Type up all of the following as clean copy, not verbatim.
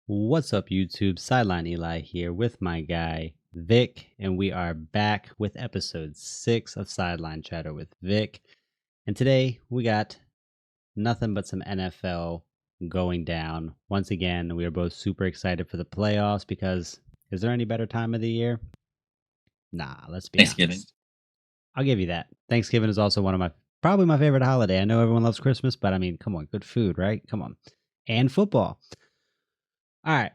What's up, YouTube? Sideline Eli here with my guy, Vic, and we are back with episode 6 of Sideline Chatter with Vic. And today we got nothing but some NFL going down. Once again, we are both super excited for the playoffs because is there any better time of the year? Nah, let's be Thanksgiving. honest. I'll give you that. Thanksgiving is also probably my favorite holiday. I know everyone loves Christmas, but I mean, come on, good food, right? Come on. And football. All right,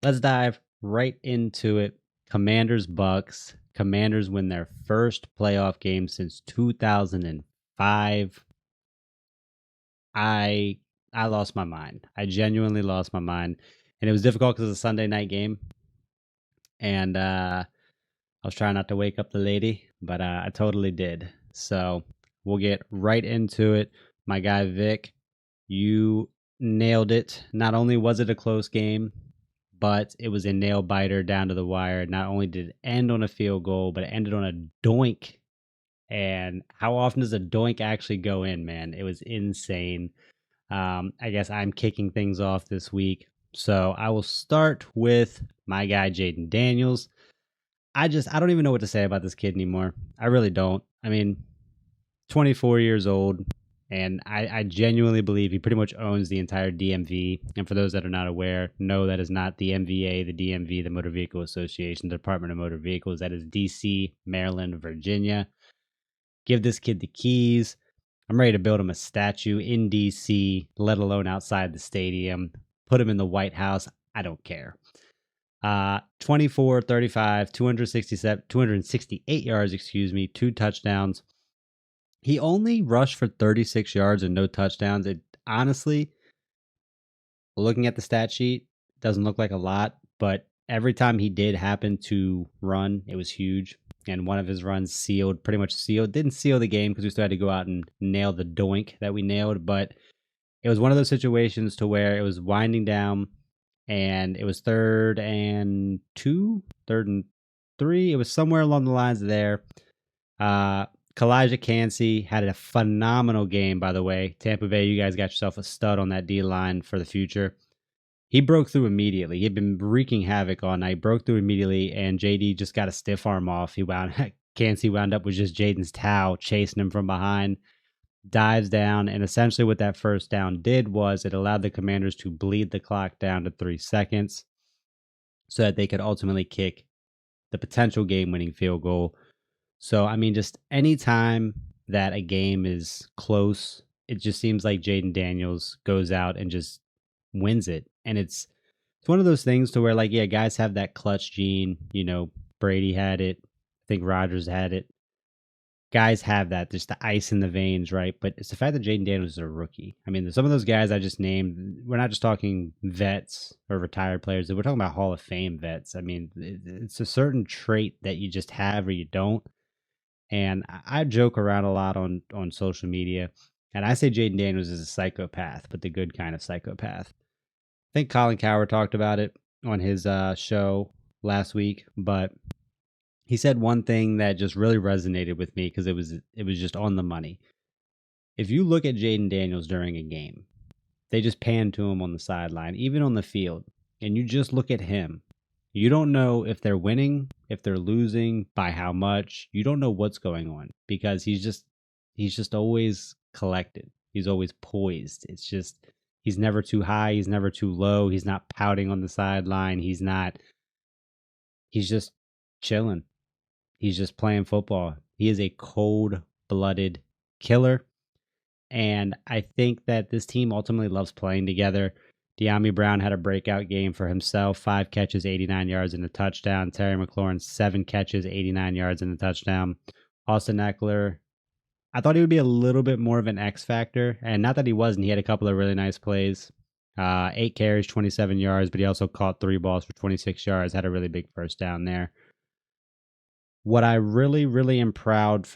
let's dive right into it. Commanders Bucs. Commanders win their first playoff game since 2005. I lost my mind. I genuinely lost my mind, and it was difficult because it's a Sunday night game, and I was trying not to wake up the lady, but I totally did. So we'll get right into it. My guy Vic, you nailed it. Not only was it a close game, but it was a nail biter down to the wire. Not only did it end on a field goal, but it ended on a doink. And how often does a doink actually go in, man? It was insane. I guess I'm kicking things off this week. So I will start with my guy, Jaden Daniels. I don't even know what to say about this kid anymore. I really don't. I mean, 24 years old, and I genuinely believe he pretty much owns the entire DMV. And for those that are not aware, no, that is not the MVA, the DMV, the Motor Vehicle Association, the Department of Motor Vehicles. That is DC, Maryland, Virginia. Give this kid the keys. I'm ready to build him a statue in DC, let alone outside the stadium. Put him in the White House. I don't care. 24, 35, 268 yards, 2 touchdowns. He only rushed for 36 yards and no touchdowns. It honestly, looking at the stat sheet, doesn't look like a lot, but every time he did happen to run, it was huge. And one of his runs pretty much sealed. Didn't seal the game because we still had to go out and nail the doink that we nailed, but it was one of those situations to where it was winding down and it was 3rd and 2, 3rd and 3. It was somewhere along the lines there. Kalijah Cansey had a phenomenal game, by the way. Tampa Bay, you guys got yourself a stud on that D-line for the future. He broke through immediately. He'd been wreaking havoc all night, broke through immediately, and JD just got a stiff arm off. Cansey wound up with just Jaden's towel chasing him from behind, dives down, and essentially what that first down did was it allowed the Commanders to bleed the clock down to 3 seconds so that they could ultimately kick the potential game-winning field goal. So, I mean, just any time that a game is close, it just seems like Jaden Daniels goes out and just wins it. And it's one of those things to where, like, yeah, guys have that clutch gene. You know, Brady had it. I think Rodgers had it. Guys have that, just the ice in the veins, right? But it's the fact that Jaden Daniels is a rookie. I mean, some of those guys I just named, we're not just talking vets or retired players. We're talking about Hall of Fame vets. I mean, it's a certain trait that you just have or you don't. And I joke around a lot on social media, and I say Jaden Daniels is a psychopath, but the good kind of psychopath. I think Colin Cowherd talked about it on his show last week, but he said one thing that just really resonated with me because it was just on the money. If you look at Jaden Daniels during a game, they just pan to him on the sideline, even on the field, and you just look at him. You don't know if they're winning, if they're losing, by how much. You don't know what's going on because he's just always collected. He's always poised. It's just he's never too high, he's never too low. He's not pouting on the sideline. He's just chilling. He's just playing football. He is a cold-blooded killer. And I think that this team ultimately loves playing together. De'Ami Brown had a breakout game for himself, 5 catches, 89 yards and a touchdown. Terry McLaurin, 7 catches, 89 yards and a touchdown. Austin Eckler, I thought he would be a little bit more of an X factor, and not that he wasn't. He had a couple of really nice plays. 8 carries, 27 yards, but he also caught 3 balls for 26 yards, had a really big first down there. What I really, really am proud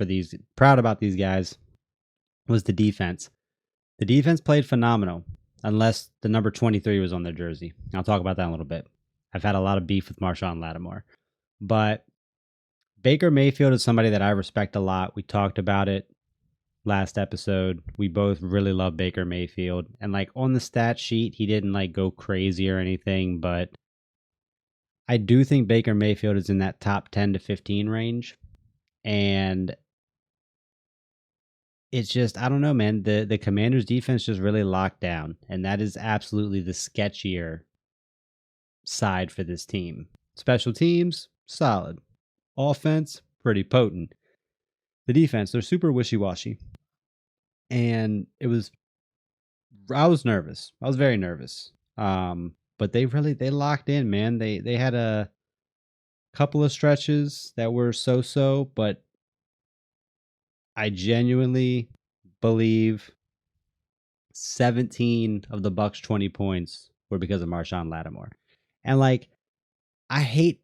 about these guys was the defense. The defense played phenomenal. Unless the number 23 was on their jersey. I'll talk about that in a little bit. I've had a lot of beef with Marshawn Lattimore. But Baker Mayfield is somebody that I respect a lot. We talked about it last episode, we both really love Baker Mayfield. And like on the stat sheet, he didn't like go crazy or anything, but I do think Baker Mayfield is in that top 10 to 15 range. And it's just, I don't know, man. The Commanders defense just really locked down. And that is absolutely the sketchier side for this team. Special teams, solid. Offense, pretty potent. The defense, they're super wishy-washy. And I was nervous. I was very nervous. But they locked in, man. They had a couple of stretches that were so, but I genuinely believe 17 of the Bucs 20 points were because of Marshawn Lattimore. And like, I hate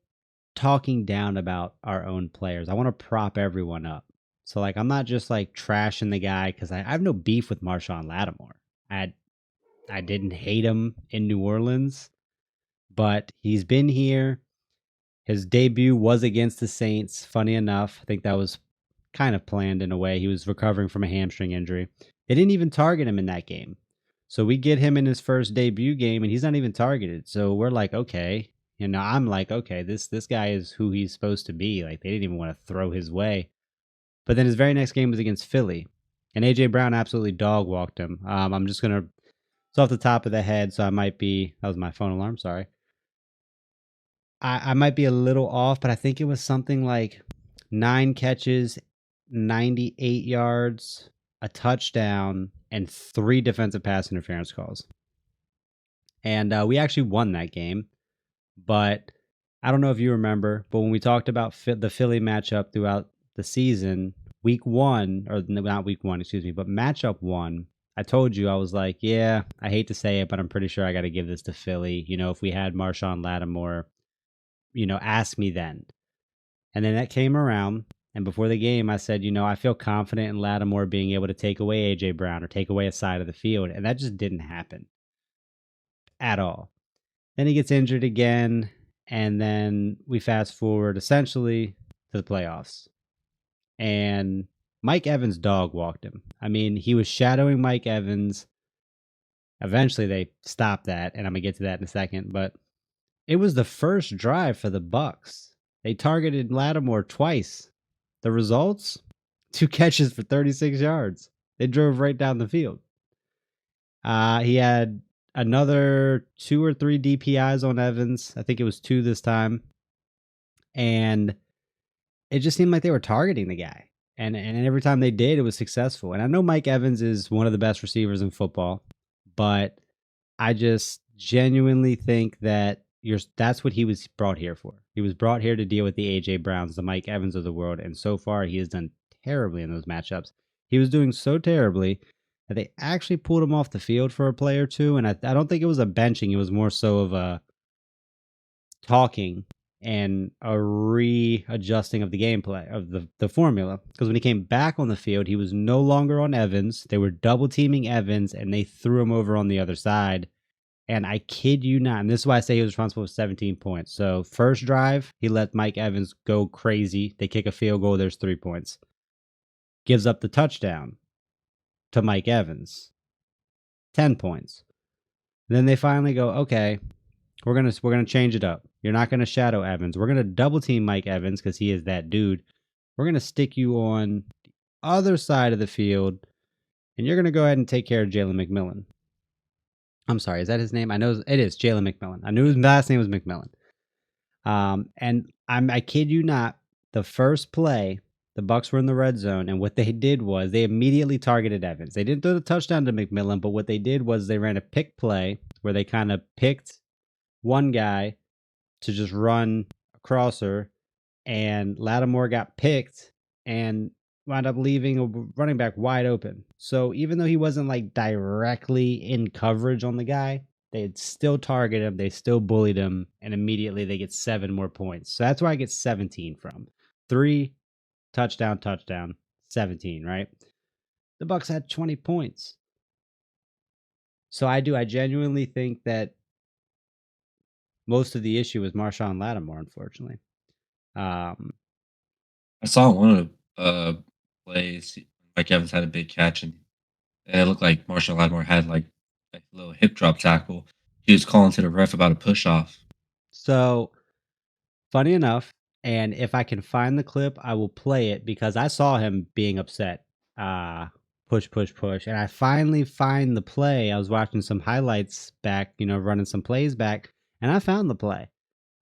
talking down about our own players. I want to prop everyone up. So like, I'm not just like trashing the guy because I have no beef with Marshawn Lattimore. I didn't hate him in New Orleans, but he's been here. His debut was against the Saints. Funny enough, I think that was kind of planned in a way. He was recovering from a hamstring injury. They didn't even target him in that game. So we get him in his first debut game and he's not even targeted. So we're like, okay. I'm like, okay, this guy is who he's supposed to be. Like, they didn't even want to throw his way. But then his very next game was against Philly. And A.J. Brown absolutely dog walked him. I'm just going to, it's off the top of the head, so that was my phone alarm, sorry. I might be a little off, but I think it was something like 9 catches, 98 yards, a touchdown, and 3 defensive pass interference calls. And we actually won that game. But I don't know if you remember, but when we talked about the Philly matchup throughout the season, week 1, or not week 1, excuse me, but matchup 1, I told you, I was like, yeah, I hate to say it, but I'm pretty sure I got to give this to Philly. If we had Marshawn Lattimore, ask me then. And then that came around. And before the game, I said, I feel confident in Lattimore being able to take away A.J. Brown or take away a side of the field. And that just didn't happen at all. Then he gets injured again. And then we fast forward essentially to the playoffs. And Mike Evans dog walked him. I mean, he was shadowing Mike Evans. Eventually they stopped that. And I'm going to get to that in a second. But it was the first drive for the Bucs. They targeted Lattimore twice. The results? 2 catches for 36 yards. They drove right down the field. He had another 2 or 3 DPIs on Evans. I think it was 2 this time. And it just seemed like they were targeting the guy. And every time they did, it was successful. And I know Mike Evans is one of the best receivers in football, but I just genuinely think that that's what he was brought here for. He was brought here to deal with the A.J. Browns, the Mike Evans of the world, and so far he has done terribly in those matchups. He was doing so terribly that they actually pulled him off the field for a play or two, and I don't think it was a benching. It was more so of a talking and a readjusting of the gameplay, of the formula. Because when he came back on the field, he was no longer on Evans. They were double teaming Evans, and they threw him over on the other side. And I kid you not, and this is why I say he was responsible for 17 points. So first drive, he let Mike Evans go crazy. They kick a field goal, there's 3 points. Gives up the touchdown to Mike Evans. 10 points. And then they finally go, okay, we're gonna change it up. You're not gonna shadow Evans. We're gonna double team Mike Evans because he is that dude. We're gonna stick you on the other side of the field, and you're gonna go ahead and take care of Jalen McMillan. I'm sorry, is that his name? I know it is Jalen McMillan. I knew his last name was McMillan. And I kid you not, the first play, the Bucs were in the red zone, and what they did was they immediately targeted Evans. They didn't throw the touchdown to McMillan, but what they did was they ran a pick play where they kind of picked one guy to just run a crosser, and Lattimore got picked and wound up leaving a running back wide open. So even though he wasn't like directly in coverage on the guy, they'd still target him, they still bullied him, and immediately they get 7 more points. So that's where I get 17 from. 3 touchdown, 17, right? The Bucs had 20 points. So I genuinely think that most of the issue was Marshawn Lattimore, unfortunately. I saw one of the plays Mike Evans had a big catch, and it looked like Marshall Lattimore had like a little hip drop tackle. He was calling to the ref about a push off. So funny enough, and if I can find the clip, I will play it because I saw him being upset. Push, push, push. And I finally find the play. I was watching some highlights back, running some plays back, and I found the play.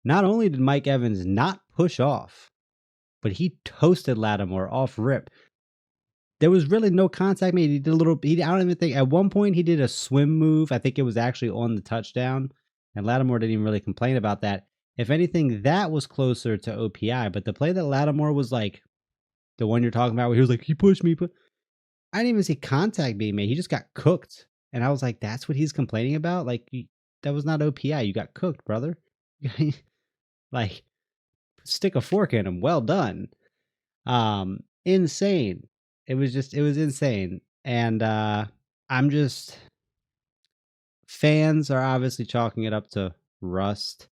Not only did Mike Evans not push off, but he toasted Lattimore off rip. There was really no contact made. He did a little. I don't even think at one point he did a swim move. I think it was actually on the touchdown, and Lattimore didn't even really complain about that. If anything, that was closer to OPI. But the play that Lattimore was like the one you're talking about, where he was like, he pushed me, but I didn't even see contact being made. He just got cooked, and I was like, that's what he's complaining about. Like that was not OPI. You got cooked, brother. Like stick a fork in him. Well done. Insane. It was insane. And I'm just fans are obviously chalking it up to rust.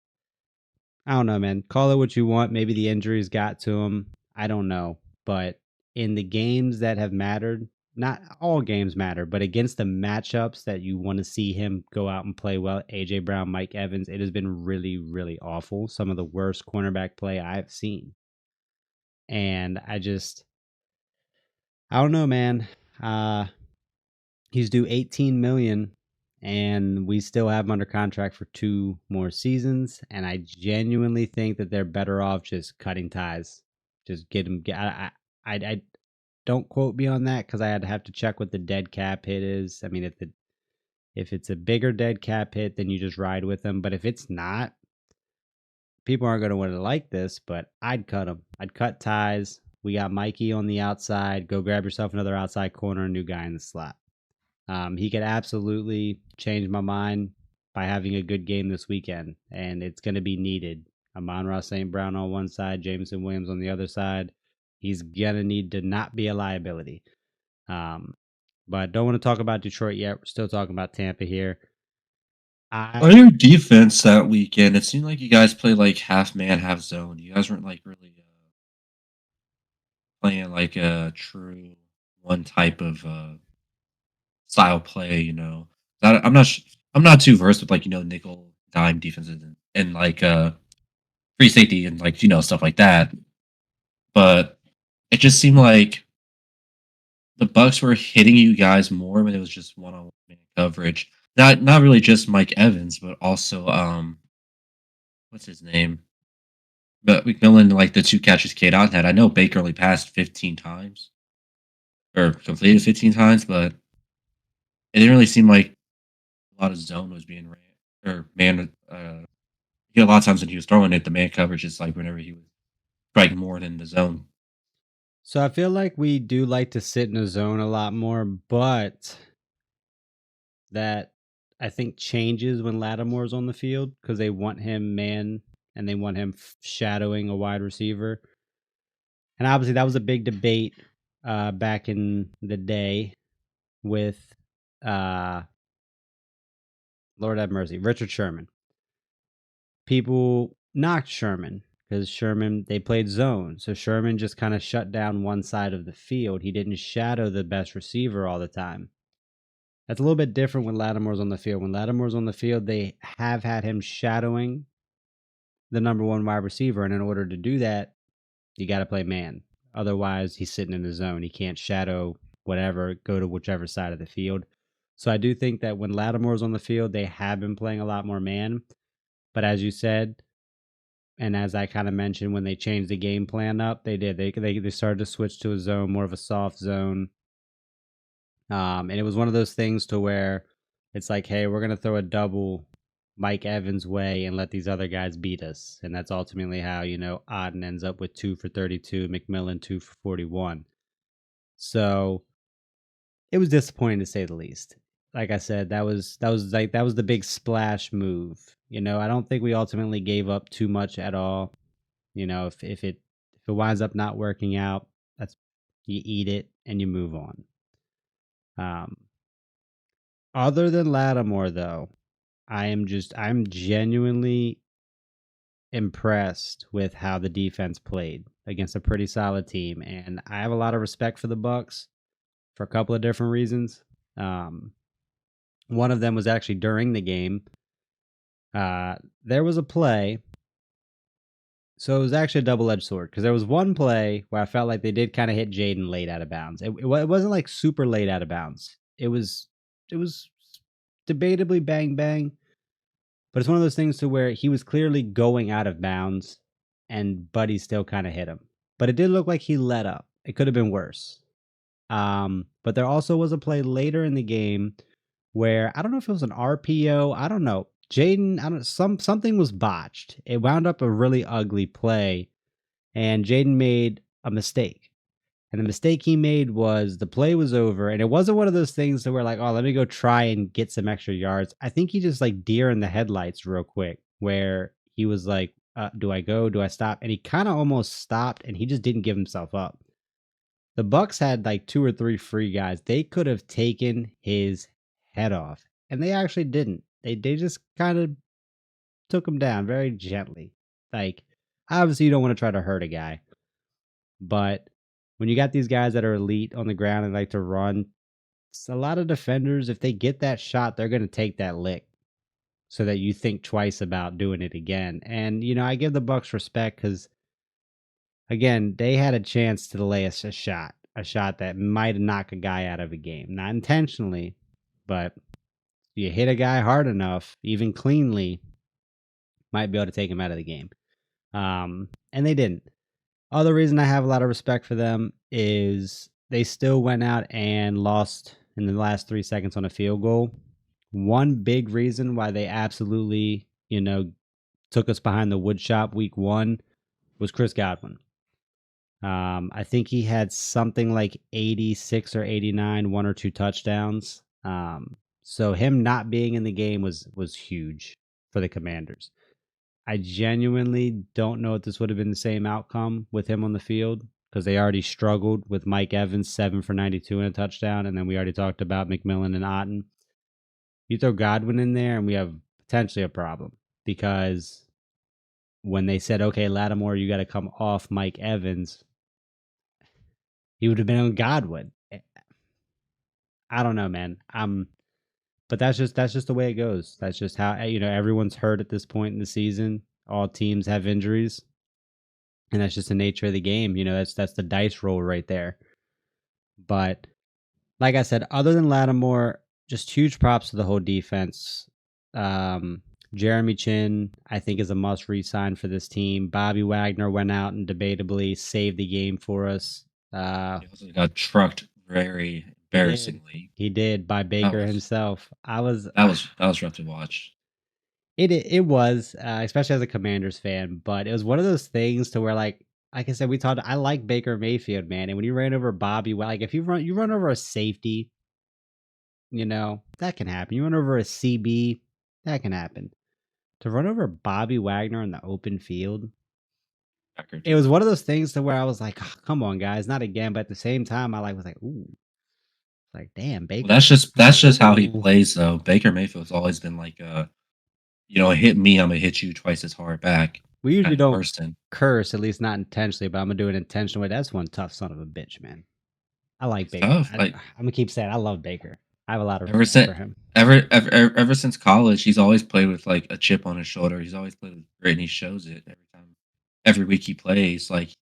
I don't know, man. Call it what you want. Maybe the injuries got to him. I don't know. But in the games that have mattered, not all games matter, but against the matchups that you want to see him go out and play well, AJ Brown, Mike Evans, it has been really, really awful. Some of the worst cornerback play I've seen. And I don't know, man. He's due 18 million, and we still have him under contract for 2 more seasons. And I genuinely think that they're better off just cutting ties. Just get him. I don't quote me on that because I had to have to check what the dead cap hit is. I mean, if it's a bigger dead cap hit, then you just ride with them. But if it's not, people aren't going to want to like this. But I'd cut him. I'd cut ties. We got Mikey on the outside. Go grab yourself another outside corner, a new guy in the slot. He could absolutely change my mind by having a good game this weekend, and it's going to be needed. Amon-Ra St. Brown on one side, Jameson Williams on the other side. He's going to need to not be a liability. But don't want to talk about Detroit yet. We're still talking about Tampa here. On your defense that weekend, it seemed like you guys played like half man, half zone. You guys weren't like really playing like a true one type of style play. I'm not too versed with like nickel dime defenses and like free safety and like stuff like that. But it just seemed like the Bucs were hitting you guys more when it was just one-on-one man coverage. Not really just Mike Evans, but also what's his name? But McMillan, like the 2 catches Kate Otten had. I know Baker only passed 15 times or completed 15 times, but it didn't really seem like a lot of zone was being ran or man. A lot of times when he was throwing it, the man coverage is like whenever he was striking more than the zone. So I feel like we do like to sit in a zone a lot more, but that I think changes when Lattimore's on the field because they want him man and they want him shadowing a wide receiver. And obviously, that was a big debate back in the day with, Lord have mercy, Richard Sherman. People knocked Sherman because Sherman, they played zone. So Sherman just kind of shut down one side of the field. He didn't shadow the best receiver all the time. That's a little bit different when Lattimore's on the field. When Lattimore's on the field, they have had him shadowing the number one wide receiver. And in order to do that, you got to play man. Otherwise, he's sitting in the zone. He can't shadow whatever, go to whichever side of the field. So I do think that when Lattimore's on the field, they have been playing a lot more man. But as you said, and as I kind of mentioned, when they changed the game plan up, they did. They started to switch to a zone, more of a soft zone. And it was one of those things to where it's like, hey, we're gonna throw a double Mike Evans way and let these other guys beat us. And that's ultimately how, Auden ends up with 2 for 32, McMillan 2 for 41. So it was disappointing to say the least. Like I said, that was the big splash move. I don't think we ultimately gave up too much at all. If it winds up not working out, that's you eat it and you move on. Other than Lattimore, though, I'm genuinely impressed with how the defense played against a pretty solid team, and I have a lot of respect for the Bucs. for a couple of different reasons. Um, one of them was actually during the game. There was a play. So it was actually a double-edged sword because there was one play where I felt like they did kind of hit Jaden late out of bounds. It wasn't like super late out of bounds. It was debatably bang bang, but it's one of those things to where he was clearly going out of bounds, and Buddy still kind of hit him. But it did look like he let up. It could have been worse. But there also was a play later in the game where I don't know if it was an RPO. I don't know. Jaden, I don't something was botched. It wound up a really ugly play, and Jaden made a mistake. And the mistake he made was the play was over, and it wasn't one of those things that were like, oh, let me go try and get some extra yards. I think he just like deer in the headlights real quick, where he was like, do I go? Do I stop? And he kind of almost stopped, and he just didn't give himself up. The Bucs had like 2 or 3 free guys. They could have taken his head off, and they actually didn't. They just kind of took him down very gently. Like, obviously you don't want to try to hurt a guy, but when you got these guys that are elite on the ground and like to run, it's a lot of defenders, if they get that shot, they're going to take that lick so that you think twice about doing it again. And I give the Bucs respect cuz again, they had a chance to lay a shot that might knock a guy out of a game. Not intentionally, but you hit a guy hard enough, even cleanly, might be able to take him out of the game. And they didn't. Other reason I have a lot of respect for them is they still went out and lost in the last 3 seconds on a field goal. One big reason why they absolutely, took us behind the wood shop week 1 was Chris Godwin. I think he had something like 86 or 89, 1 or 2 touchdowns. So him not being in the game was huge for the Commanders. I genuinely don't know if this would have been the same outcome with him on the field because they already struggled with Mike Evans, 7 for 92 and a touchdown, and then we already talked about McMillan and Otten. You throw Godwin in there, and we have potentially a problem because when they said, okay, Lattimore, you got to come off Mike Evans, he would have been on Godwin. I don't know, man. But that's just the way it goes. That's just how everyone's hurt at this point in the season. All teams have injuries, and that's just the nature of the game. That's the dice roll right there. But like I said, other than Lattimore, just huge props to the whole defense. Jeremy Chin, I think, is a must re-sign for this team. Bobby Wagner went out and debatably saved the game for us. He also got trucked very embarrassingly. He did by Baker himself. That was rough to watch. It was, especially as a Commanders fan, but it was one of those things to where like I said, I like Baker Mayfield, man, and when you ran over Bobby, like if you run over a safety, that can happen. You run over a CB, that can happen. To run over Bobby Wagner in the open field, it was one of those things to where I was like, oh, come on, guys, not again. But at the same time, I was like, ooh, like damn, Baker. Well, that's just how he plays, though. Baker Mayfield's always been like, hit me, I'm gonna hit you twice as hard back. We usually don't curse, at least not intentionally, but I'm gonna do it intentionally. That's one tough son of a bitch, man. I like Baker. I'm gonna keep saying I love Baker. I have a lot of respect for him. Ever since college, he's always played with like a chip on his shoulder. He's always played with grit, and he shows it every time, every week he plays. Like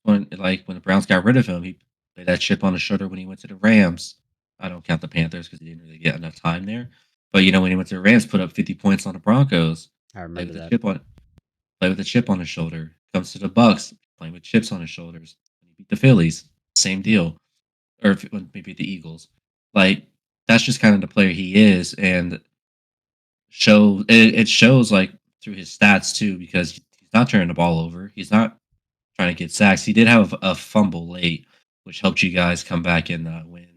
when the Browns got rid of him, he played that chip on his shoulder when he went to the Rams. I don't count the Panthers because he didn't really get enough time there. But when he went to the Rams, put up 50 points on the Broncos. I remember that. Play with a chip on his shoulder. Comes to the Bucs, playing with chips on his shoulders. When he beat the Phillies, same deal. Or when he beat the Eagles. Like, that's just kind of the player he is, and it shows like through his stats too, because he's not turning the ball over. He's not trying to get sacks. He did have a fumble late, which helped you guys come back and win.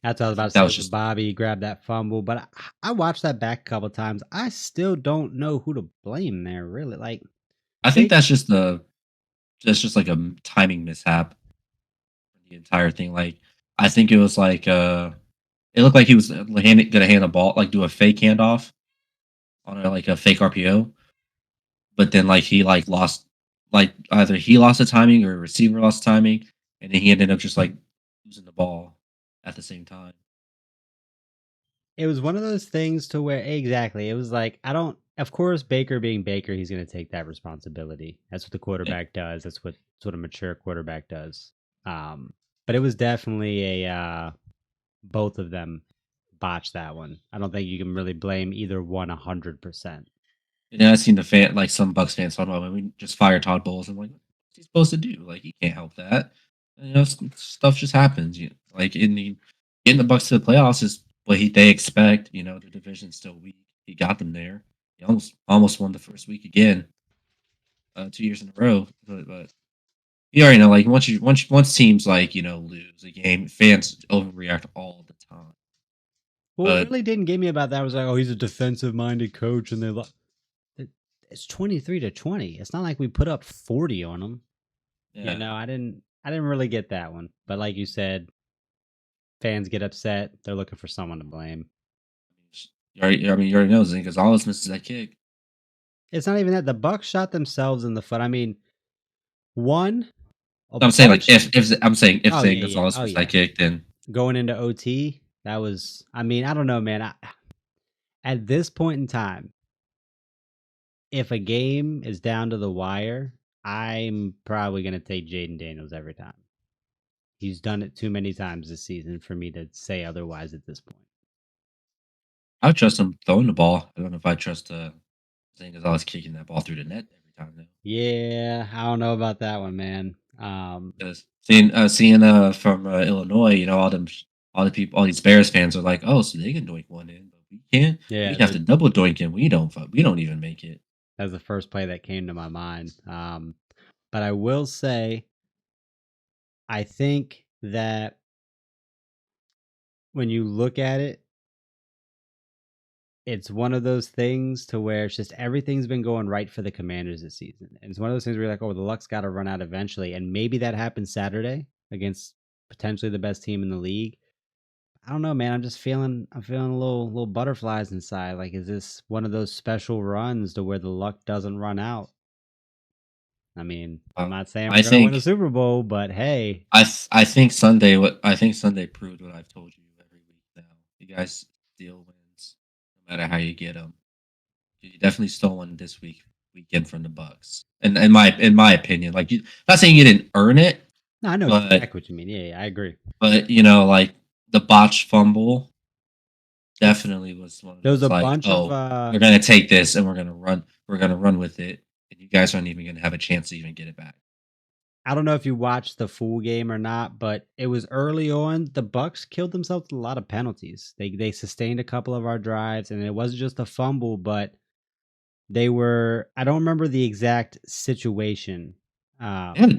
That's what I was about to say. Bobby grabbed that fumble, but I watched that back a couple times. I still don't know who to blame there, really. Like, I think that's just like a timing mishap. The entire thing, like I think it was like it looked like he was gonna hand a ball, like do a fake handoff on a fake RPO, but then like he like lost, like either he lost the timing or a receiver lost the timing, and then he ended up just like losing the ball at the same time. It was one of those things to where exactly it was like I don't. Of course, Baker being Baker, he's going to take that responsibility. That's what the Yeah. quarterback does. That's what a mature quarterback does. But it was definitely a both of them botched that one. I don't think you can really blame either one 100%. And then I seen the fan like some Bucks fans talking about, we just fire Todd Bowles. I'm like, what's he supposed to do? Like he can't help that. And, stuff just happens. Like in the getting the Bucks to the playoffs is what they expect. The division's still weak. He got them there. He almost won the first week again, 2 years in a row. But you already know, like once teams like lose a game, fans overreact all the time. Well, what But really didn't get me about that was like, oh, he's a defensive minded coach, and it's 23-20. It's not like we put up 40 on them. yeah, I didn't really get that one. But like you said, fans get upset. They're looking for someone to blame. you already know Gonzalez misses that kick. It's not even that the Bucks shot themselves in the foot. I mean, one a I'm saying like bunch. if Oh Zane yeah, yeah. Gonzalez Oh misses that yeah. kick, then Going into OT, that was. I mean, I don't know, man. At this point in time, if a game is down to the wire, I'm probably gonna take Jaden Daniels every time. He's done it too many times this season for me to say otherwise at this point. I would trust him throwing the ball. I don't know if I trust Zane Gonzalez kicking that ball through the net every time though. Yeah, I don't know about that one, man. Because seeing from Illinois, all the people, all these Bears fans are like, oh, so they can doink one in, but we can't. We Yeah, have to double doink in. We don't even make it. that's the first play that came to my mind. But I will say, I think that when you look at it, it's one of those things to where it's just everything's been going right for the Commanders this season. And it's one of those things where you're like, oh, the luck's got to run out eventually. And maybe that happens Saturday against potentially the best team in the league. I don't know, man. I'm feeling a little butterflies inside. Like, is this one of those special runs to where the luck doesn't run out? I mean, I'm Uh, not saying I we're gonna win a think Super Bowl, but hey, I think Sunday proved what I've told you every week now. You guys steal wins, no matter how you get them. You definitely stole one this weekend from the Bucks. And in my opinion, like not saying you didn't earn it, no, I know but exactly what you mean. Yeah, I agree. like the botched fumble It's definitely was one of there was a those like, bunch of oh, we're gonna take this and we're gonna run with it, and you guys aren't even gonna have a chance to even get it back. I don't know if you watched the full game or not, but it was early on. The Bucks killed themselves with a lot of penalties. They sustained a couple of our drives, and it wasn't just a fumble, but they were. I don't remember the exact situation. They had Um,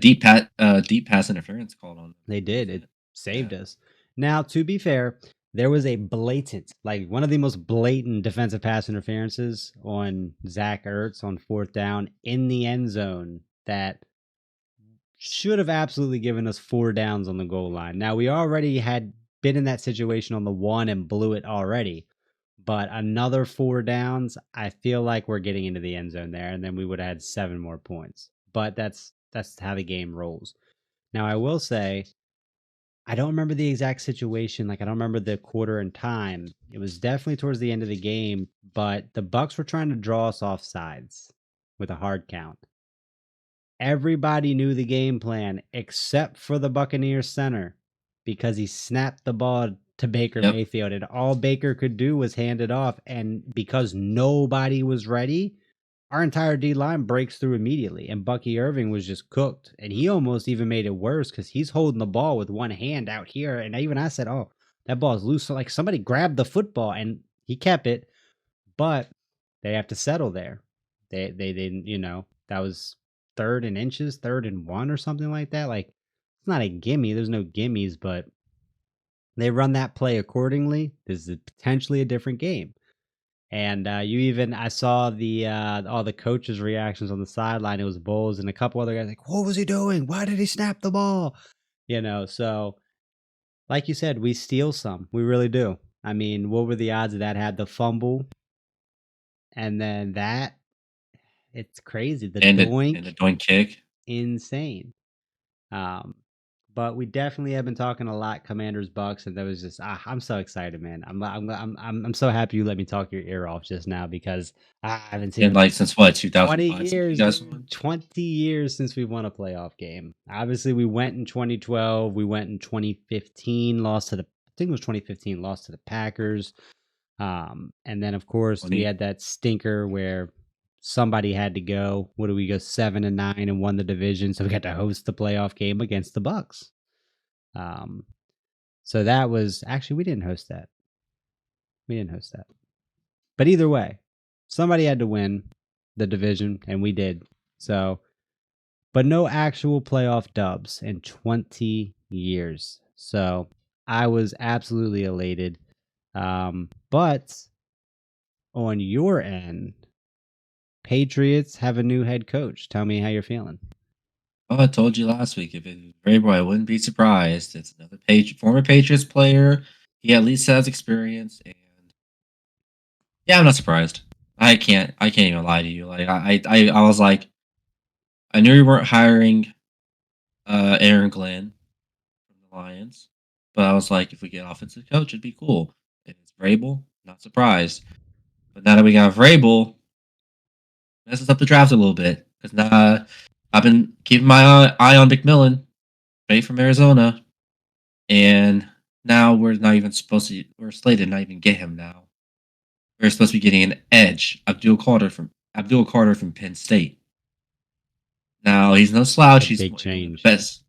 a deep pass interference called on them. they What was did. It that? Yeah, saved us. Now, to be fair, there was a blatant, like one of the most blatant defensive pass interferences on Zach Ertz on fourth down in the end zone that should have absolutely given us 4 downs on the goal line. Now, we already had been in that situation on the one and blew it already, but another 4 downs, I feel like we're getting into the end zone there, and then we would have had 7 more points. But that's how the game rolls. Now, I will say, I don't remember the exact situation. Like, I don't remember the quarter and time. It was definitely towards the end of the game, but the Bucks were trying to draw us off sides with a hard count. Everybody knew the game plan except for the Buccaneers center because he snapped the ball to Baker yep. Mayfield, and all Baker could do was hand it off. And because nobody was ready, our entire D line breaks through immediately. And Bucky Irving was just cooked. And he almost even made it worse because he's holding the ball with one hand out here. And even I said, oh, that ball's loose. So, like, somebody grabbed the football, and he kept it. But they have to settle there. They didn't, that was third and inches, 3rd and 1 or something like that. Like, it's not a gimme. There's no gimmies, but they run that play accordingly. This is potentially a different game. And I saw the all the coaches' reactions on the sideline. It was Bowles and a couple other guys like, what was he doing? Why did he snap the ball? So like you said, we steal some. We really do. I mean, what were the odds of that? Had the fumble and then that it's crazy. The And the doink, doink kick. insane. Um, But we definitely have been talking a lot Commanders Bucks, and that was just I'm so excited, man. I'm so happy you let me talk your ear off just now because I haven't seen And them like since what 20 2005 since you years, guys dude. won. 20 years since we won a playoff game. Obviously, we went in 2012. We went in 2015, lost to the I think it was 2015, lost to the Packers. And then of course we 20. had that stinker where somebody had to go. What do we go 7-9 and won the division, so we got to host the playoff game against the Bucs. Um, so that was actually we didn't host that. We didn't host that. But either way, somebody had to win the division, and we did. So, but no actual playoff dubs in 20 years. So I was absolutely elated. But on your end, Patriots have a new head coach. Tell me how you're feeling. Oh, I told you last week if it was Vrabel, I wouldn't be surprised. It's another former Patriots player. He at least has experience, and yeah, I'm not surprised. I can't even lie to you. Like I was like, I knew we weren't hiring Aaron Glenn from the Lions, but I was like, if we get offensive coach, it'd be cool. If it's Vrabel, not surprised. But now that we got Vrabel, messes up the draft a little bit because now I've been keeping my eye on McMillan, straight from Arizona, and now we're not even supposed to. We're slated to not even get him now. We're supposed to be getting an edge, Abdul Carter from Penn State. Now he's no It's a slouch. He's big one of the change. best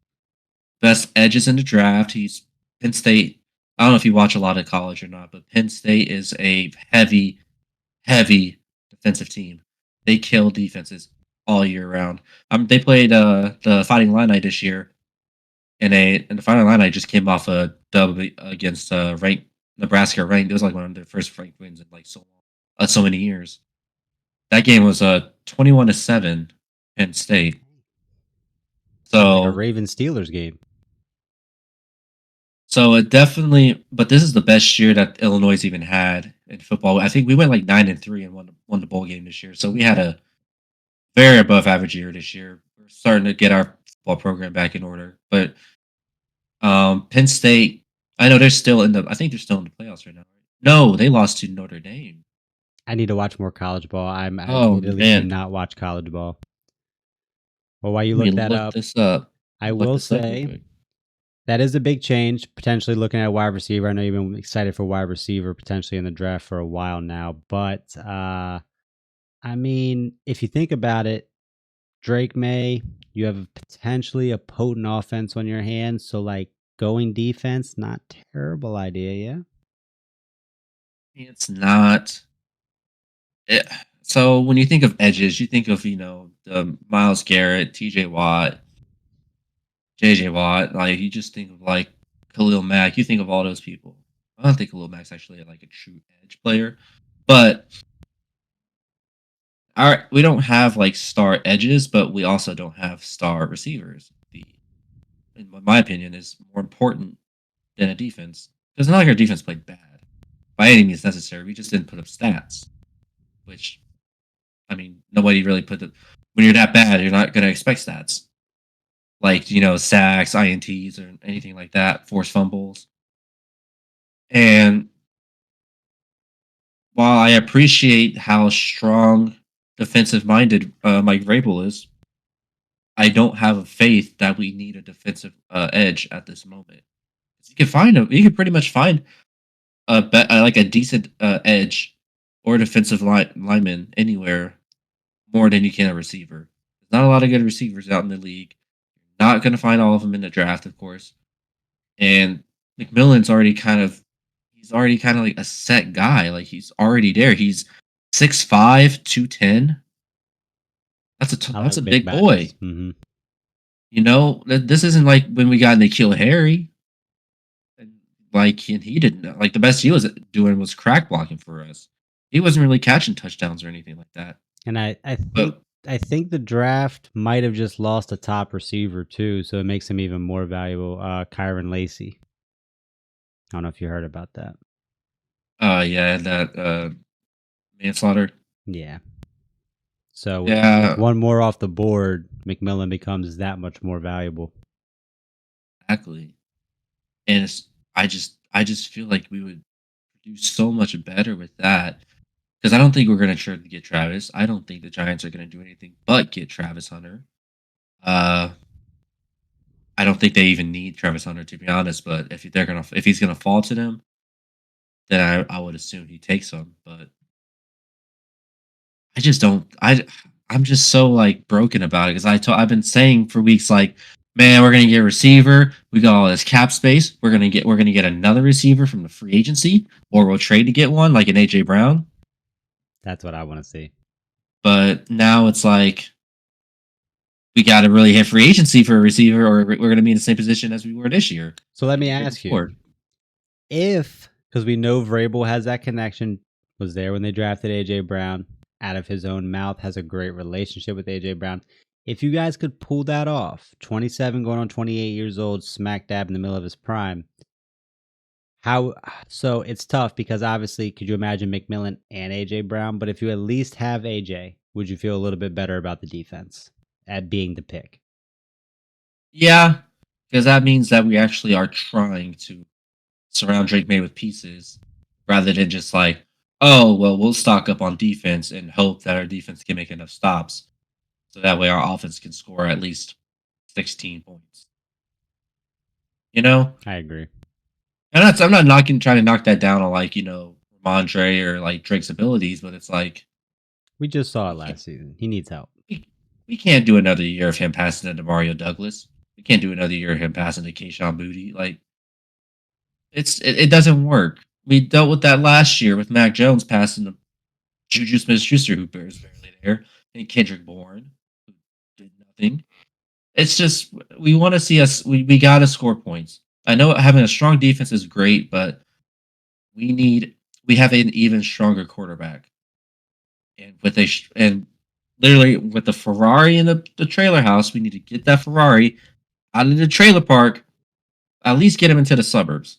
edges in the draft. He's Penn State. I don't know if you watch a lot of college or not, but Penn State is a heavy defensive team. They kill defenses all year round. They played the Fighting Illini this year, and the Fighting Illini just came off a dub against ranked Nebraska. Ranked, it was like one of their first ranked wins in like so long, so many years. That game was 21-7 Penn State. Sounds like a So Ravens Steelers game. so it definitely, but this is the best year that Illinois even had in football. I think we went like 9-3 and won the bowl game this year. So we had a very above average year this year. We're starting to get our football program back in order. But Penn State, I know they're still in the. I think they're still in the playoffs right now. No, they lost to Notre Dame. I need to watch more college ball. I Oh literally man, cannot watch college ball. Well, while you let me look that look up, this up. I Look will this up real say quick. that is a big change. Potentially looking at wide receiver. I know you've been excited for wide receiver potentially in the draft for a while now, but I mean, if you think about it, Drake May, you have potentially a potent offense on your hands. So, like, going defense, not terrible idea, yeah? It's not. So when you think of edges, you think of the Miles Garrett, T.J. Watt, J.J. Watt. Like you just think of like Khalil Mack. You think of all those people. I don't think Khalil Mack's actually like a true edge player, but we don't have like star edges, but we also don't have star receivers. In my opinion, is more important than a defense because not like our defense played bad by any means necessary. We just didn't put up stats, which I mean, nobody really put the. When you're that bad, you're not going to expect stats like sacks, ints, or anything like that, forced fumbles. And while I appreciate how strong defensive minded Mike Vrabel is, I don't have a faith that we need a defensive edge at this moment. You can find him. You can pretty much find like a decent edge or defensive lineman anywhere more than you can a receiver. There's not a lot of good receivers out in the league. Not going to find all of them in the draft, of course. And McMillan's he's already kind of like a set guy. Like he's already there. He's 6'5", 210. I That's a like big big boy. bodies. Mm-hmm. This isn't like when we got Nikhil Harry. And and he didn't like the best he was doing was crack blocking for us. He wasn't really catching touchdowns or anything like that. And But I think the draft might have just lost a top receiver too, so it makes him even more valuable. Kyron Lacey. I don't know if you heard about that. yeah, that manslaughter. Yeah. So with Yeah, one more off the board, McMillan becomes that much more valuable. exactly. And I just feel like we would do so much better with that because I don't think we're going to try to get Travis. I don't think the Giants are going to do anything but get Travis Hunter. Uh, I don't think they even need Travis Hunter to be honest. But if he's gonna fall to them, then I would assume he takes them. But I just don't. I'm just so like broken about it because I've been saying for weeks like, man, we're gonna get a receiver. We got all this cap space. We're gonna get another receiver from the free agency, or we'll trade to get one like an AJ Brown. That's what I want to see. But now it's like we got to really hit free agency for a receiver, or we're gonna be in the same position as we were this year So let and me the year ask you, before. if, because we know Vrabel has that connection, was there when they drafted AJ Brown, out of his own mouth, has a great relationship with AJ Brown. If you guys could pull that off, 27 going on 28 years old, smack dab in the middle of his prime, how? So it's tough because obviously, could you imagine McMillan and AJ Brown? But if you at least have AJ, would you feel a little bit better about the defense at being the pick? Yeah, because that means that we actually are trying to surround Drake May with pieces rather than just like, oh, well, we'll stock up on defense and hope that our defense can make enough stops. So that way our offense can score at least 16 points. You know? I agree. I'm not knocking trying to knock that down on like, Ramondre or like Drake's abilities, but it's like We just saw it we can't last season. He needs help. we can't do another year of him passing to Mario Douglas. We can't do another year of him passing to Keyshawn Booty. Like it doesn't work. We dealt with that last year with Mac Jones passing to Juju Smith-Schuster, who is barely there, and Kendrick Bourne, who did nothing. It's just we want to see us. We got to score points. I know having a strong defense is great, but we need we have an even stronger quarterback, and and literally with the Ferrari in the trailer house, we need to get that Ferrari out of the trailer park. At least get him into the suburbs.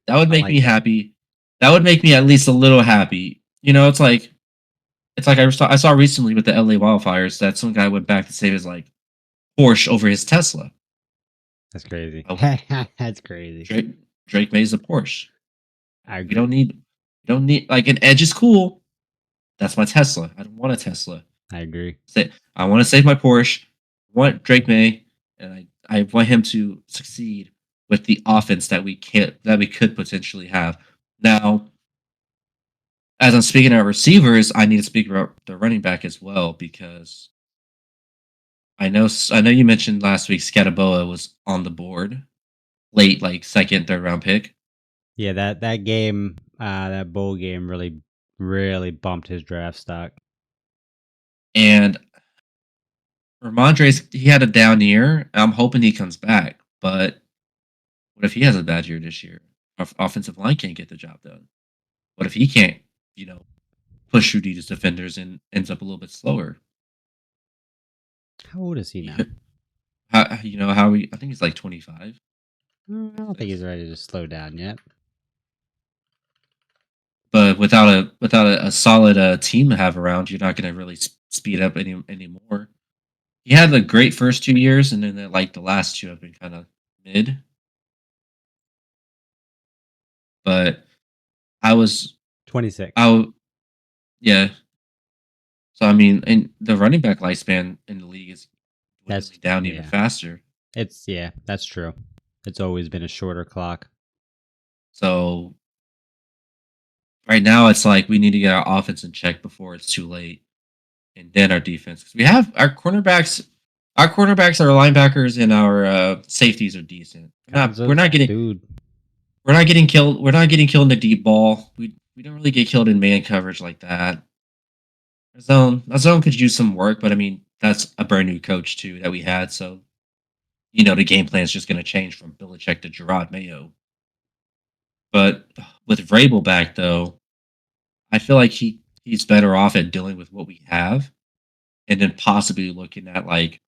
That would I make me like that. happy. That would make me at least a little happy. It's like I saw recently with the LA wildfires that some guy went back to save his like Porsche over his Tesla. That's crazy. Oh, That's crazy. Drake Drake May's a Porsche. I We don't agree. need like an Edge is cool. That's my Tesla. I don't want a Tesla. I agree. I want to save my Porsche. I want Drake May, and I want him to succeed with the offense that we could potentially have. Now, as I'm speaking about receivers, I need to speak about the running back as well because I know you mentioned last week Scataboa was on the board late, like second, third round pick, Yeah, that game, that bowl game really bumped his draft stock. and Ramondre's he had a down year. I'm hoping he comes back, but what if he has a bad year this year? Our offensive line can't get the job done. What if he can't, you know, push through these defenders and ends up a little bit slower? How old is he now? He- how we? I think he's like 25, I don't think he's 26. ready to slow down yet. But without a solid team to have around, you're not going to really speed up anymore. He had a great first 2 years, and then like the last two have been kind of mid. But I was, 26. I w- yeah. So I mean, and the running back lifespan in the league is That's dwindling down even yeah. faster. Yeah, that's true. It's always been a shorter clock. So right now, it's like we need to get our offense in check before it's too late, and then our defense. 'Cause we have our cornerbacks, our linebackers, and our safeties are decent. We're not getting Dude. killed. We're not getting killed in the deep ball. We don't really get killed in man coverage like that. Our zone could use some work, but I mean that's a brand new coach too that we had, so the game plan is just going to change from Belichick to Gerard Mayo. But with Vrabel back though, I feel like he's better off at dealing with what we have, and then possibly looking at like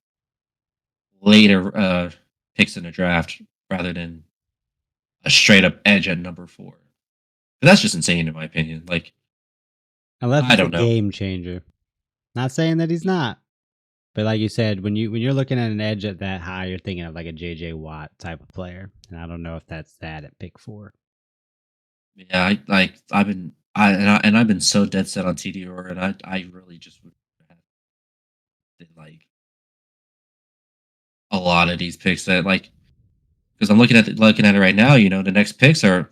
later picks in the draft rather than a straight up edge at number 4. But that's just insane in my opinion. Like Unless I it's a don't know. game changer. Not saying that he's not. But like you said, when you're looking at an edge at that high, you're thinking of like a JJ Watt type of player, and I don't know if that's that at pick 4. Yeah, I've been I've been so dead set on TDR, and I really just would have did like a lot of these picks that like because I'm looking at it right now. You know, the next picks are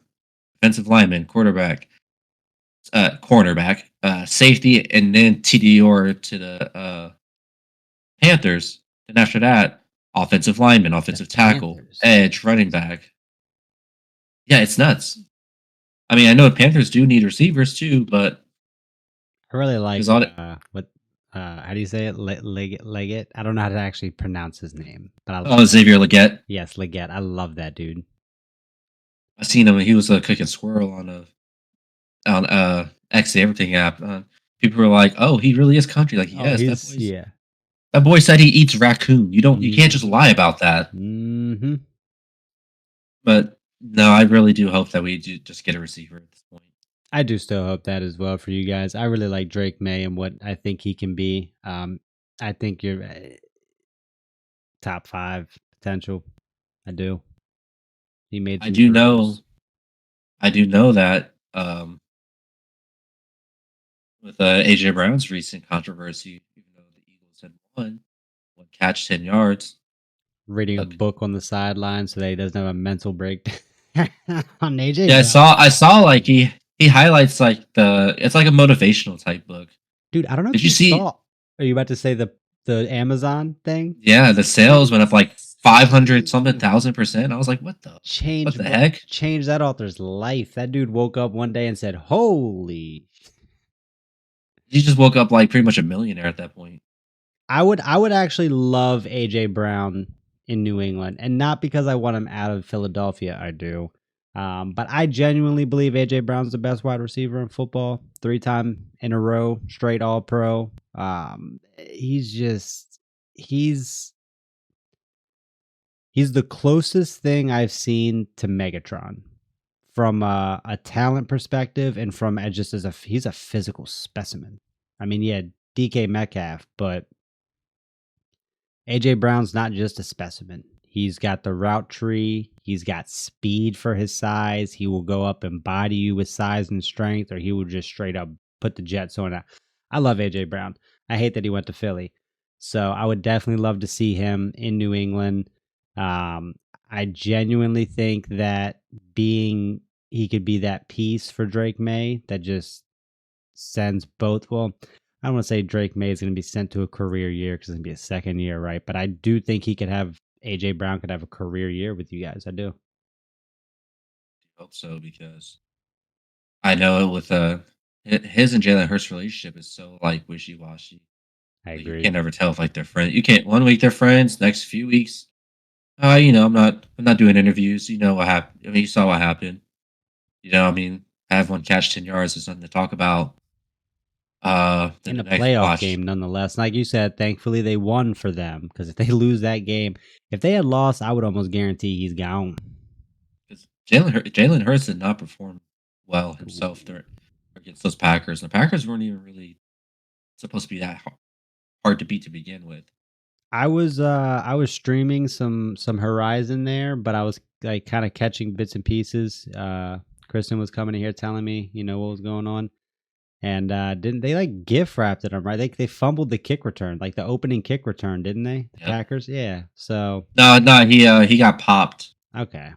offensive lineman, quarterback, cornerback, safety, and then TDR to the Panthers. And after that, offensive lineman, The offensive tackle, Panthers. edge, running back. Yeah, it's nuts. I mean, I know the Panthers do need receivers too, but I really because like on it, what how do you say it? Leggett. I don't know how to actually pronounce his name, but oh, Xavier Leggett. yes, Leggett. I love that dude. I seen him. He was a cooking squirrel on X the Everything app. People were like, "Oh, he really is country." Like, Oh, yes, he's yeah. that boy said he eats raccoon. You can't just lie about that. Mm-hmm. But no, I really do hope that we do just get a receiver at this point. I do still hope that as well for you guys. I really like Drake May and what I think he can be. I think you're top 5 potential. I do. He made I some do know, throws. I do know that with AJ Brown's recent controversy, even though the Eagles had won, one catch, 10 yards. Reading a Look, book on the sideline so that he doesn't have a mental breakdown on AJ yeah, Brown. I saw like he highlights like it's like a motivational type book. Dude, I don't know if Did you you see? saw. Are you about to say the Amazon thing? Yeah, the sales went up like 500 something Insane. thousand %. I was like, what the heck? Change that author's life. That dude woke up one day and said, "Holy." He just woke up like pretty much a millionaire at that point. I would actually love AJ Brown in New England, and not because I want him out of Philadelphia. I do, but I genuinely believe AJ Brown's the best wide receiver in football. 3-time in a row, straight All Pro. He's he's the closest thing I've seen to Megatron from a talent perspective, and from just as he's a physical specimen. I mean, yeah, DK Metcalf, but AJ Brown's not just a specimen. He's got the route tree. He's got speed for his size. He will go up and body you with size and strength, or he will just straight up put the Jets on out. I love AJ Brown. I hate that he went to Philly. So I would definitely love to see him in New England. Um, I genuinely think that he could be that piece for Drake May that just sends both. Well, I don't want to say Drake May is going to be sent to a career year because it's going to be a second year, right? But I do think AJ Brown could have a career year with you guys. I do. I hope so because I know with his and Jalen Hurts relationship is so like wishy washy. I Like you agree. can't ever tell if like they're friends. You can't 1 week they're friends, next few weeks. I'm not doing interviews. You know what happened. I mean, you saw what happened. You know, I mean, have one catch 10 yards. There's nothing to talk about. Then In the a next playoff watch game, nonetheless. Like you said, thankfully they won for them, because if they lose that game, if they had lost, I would almost guarantee he's gone. because Jalen Hurts did not perform well himself there against those Packers. The Packers weren't even really supposed to be that hard to beat to begin with. I was streaming some Horizon there, but I was like kind of catching bits and pieces. Kristen was coming in here telling me, what was going on. And didn't they like gift wrapped it up, right? They fumbled the kick return, like the opening kick return, didn't they? The Yep. Packers? Yeah. So No, he got popped. okay.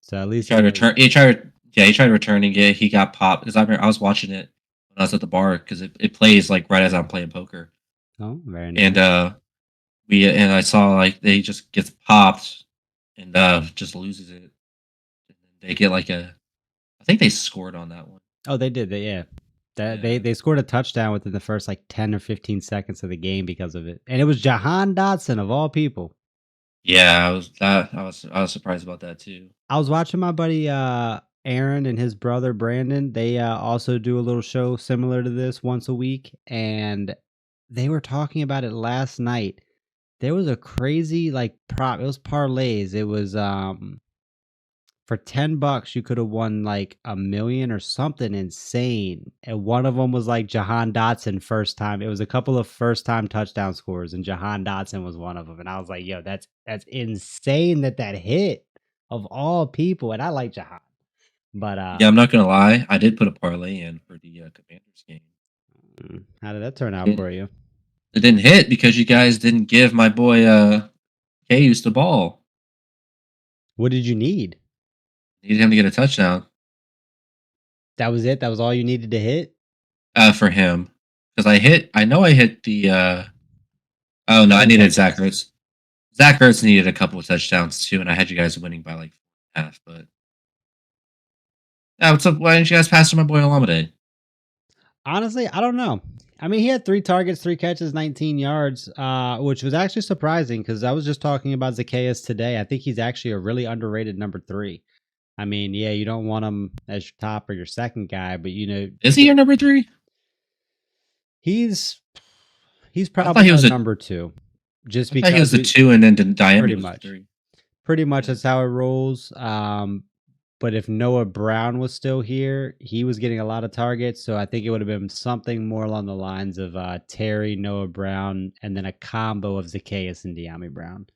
So at He least tried he to has return. He tried returning it. He got popped because I was watching it when I was at the bar because it plays like right as I'm playing poker, oh, very and nice. I saw like they just gets popped and just loses it. And they get like I think they scored on that one. Oh, they did. Yeah. That they Yeah, they scored a touchdown within the first like 10 or 15 seconds of the game because of it. And it was Jahan Dotson of all people. yeah. I was surprised about that too. I was watching my buddy Aaron and his brother Brandon. They also do a little show similar to this once a week, and they were talking about it last night. There was a crazy like prop. It was parlays. It was for $10, you could have won like a million or something insane. And one of them was like Jahan Dotson first time. It was a couple of first time touchdown scores, and Jahan Dotson was one of them. And I was like, yo, that's insane that hit of all people. And I like Jahan, but Yeah, I'm not gonna lie. I did put a parlay in for the Commanders game. how did that turn It out didn't, for you? it didn't hit because you guys didn't give my boy Cayuse the ball. What did you need? Needed him to get a touchdown That was it. That was all you needed to hit. for him because I know I hit the. Oh no, I 10 needed Zach touchdowns. Ertz. Zach Ertz needed a couple of touchdowns too, and I had you guys winning by like half. But yeah, what's up? Why didn't you guys pass to my boy Olamide? Honestly, I don't know. I mean, he had 3 targets, 3 catches, 19 yards, which was actually surprising because I was just talking about Zacchaeus today. I think he's actually a really underrated number 3. I mean, yeah, you don't want him as your top or your second guy, but Is he your number 3? he's I thought probably he our was a. number 2, just I thought he was because the 2, and then Diami pretty was the much, 3. pretty much Yeah. that's how it rolls. But if Noah Brown was still here, he was getting a lot of targets. So I think it would have been something more along the lines of Terry, Noah Brown, and then a combo of Zacchaeus and Deami Brown.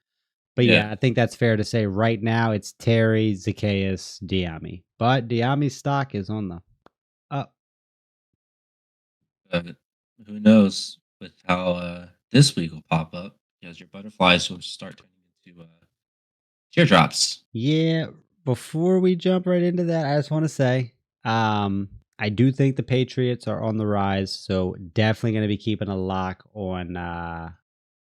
But Yeah. yeah, I think that's fair to say right now it's Terry, Zacchaeus, Deami. But Deami's stock is on the up. But who knows with how this week will pop up because your butterflies will start turning into teardrops. Yeah, before we jump right into that, I just want to say I do think the Patriots are on the rise, so definitely going to be keeping a lock on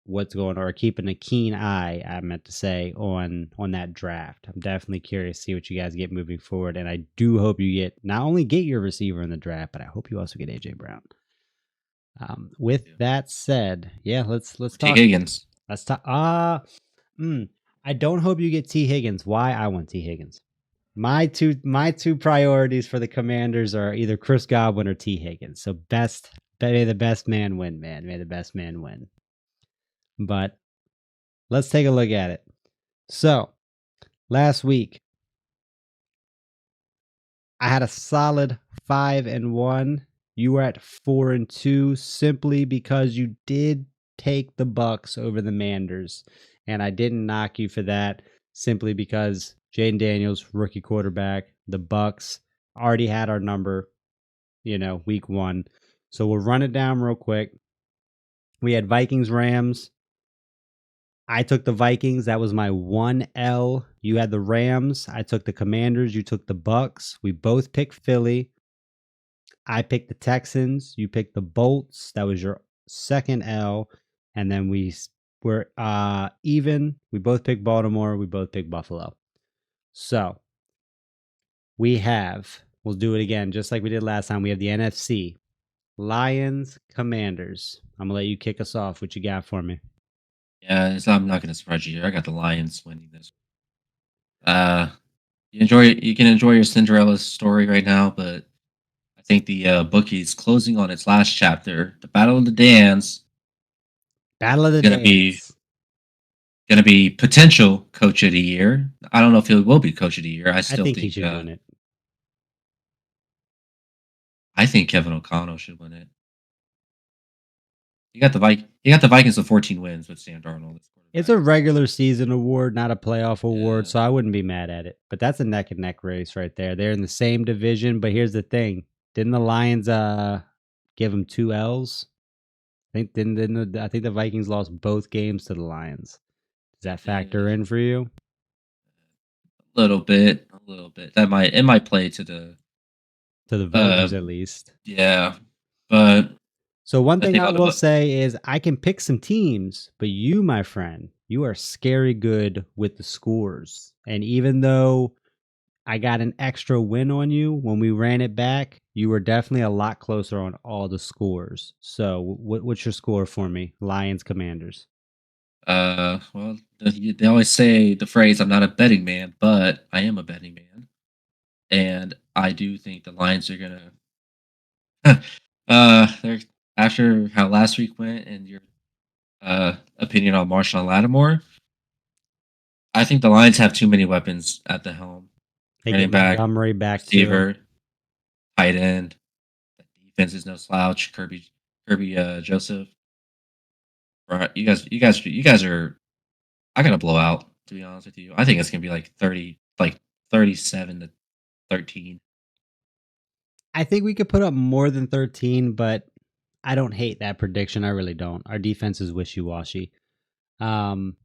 what's going on, or keeping a keen eye, I meant to say, on that draft. I'm definitely curious to see what you guys get moving forward, and I do hope you get not only get your receiver in the draft, but I hope you also get AJ Brown. With Yeah. that said, yeah, let's Or T. talk. Higgins. Let's talk. I don't hope you get T. Higgins. Why? I want T. Higgins. My two priorities for the Commanders are either Chris Godwin or T. Higgins. So may the best man win, man. May the best man win. But let's take a look at it. So last week I had a solid 5-1. You were at 4-2 simply because you did take the Bucs over the Manders, and I didn't knock you for that simply because Jaden Daniels, rookie quarterback, the Bucs already had our number, week 1. So we'll run it down real quick. We had Vikings Rams. I took the Vikings. That was my 1L. You had the Rams. I took the Commanders. You took the Bucs. We both picked Philly. I picked the Texans. You picked the Bolts. That was your second L. And then we were even. We both picked Baltimore. We both picked Buffalo. So we'll do it again, just like we did last time. We have the NFC. Lions, Commanders. I'm going to let you kick us off. What you got for me? Yeah, I'm not going to surprise you here. I got the Lions winning this. You can enjoy your Cinderella story right now, but I think the bookie's closing on its last chapter. The Battle of the Dans Battle of the gonna be Dans. gonna be potential Coach of the Year. I don't know if he will be Coach of the Year. I I still think he think should win it. I think Kevin O'Connell should win it. He got the Vikings to 14 wins with Sam Darnold as It's quarterback. a regular season award, not a playoff award, Yeah. so I wouldn't be mad at it. But that's a neck and neck race right there. They're in the same division, but here's the thing: didn't the Lions give them 2 L's? I think the Vikings lost both games to the Lions. Does They that factor did in for you? a little bit, a little bit. It might play to the To the uh voters, at least. yeah, but So one I thing think I all the will say is I can pick some teams, but you, my friend, you are scary good with the scores. And even though I got an extra win on you when we ran it back, you were definitely a lot closer on all the scores. So what's your score for me? Lions, Commanders. well, they always say the phrase "I'm not a betting man," but I am a betting man, and I do think the Lions are gonna they're after how last week went and your opinion on Marshawn Lattimore. I think the Lions have too many weapons at the helm. They running get back, Montgomery back too. receiver, tight end. The defense is no slouch. Kirby Joseph. Right, you guys are. I got to blow out. To be honest with you, I think it's gonna be like 37-13. I think we could put up more than 13, but I don't hate that prediction. I really don't. Our defense is wishy-washy. The I'm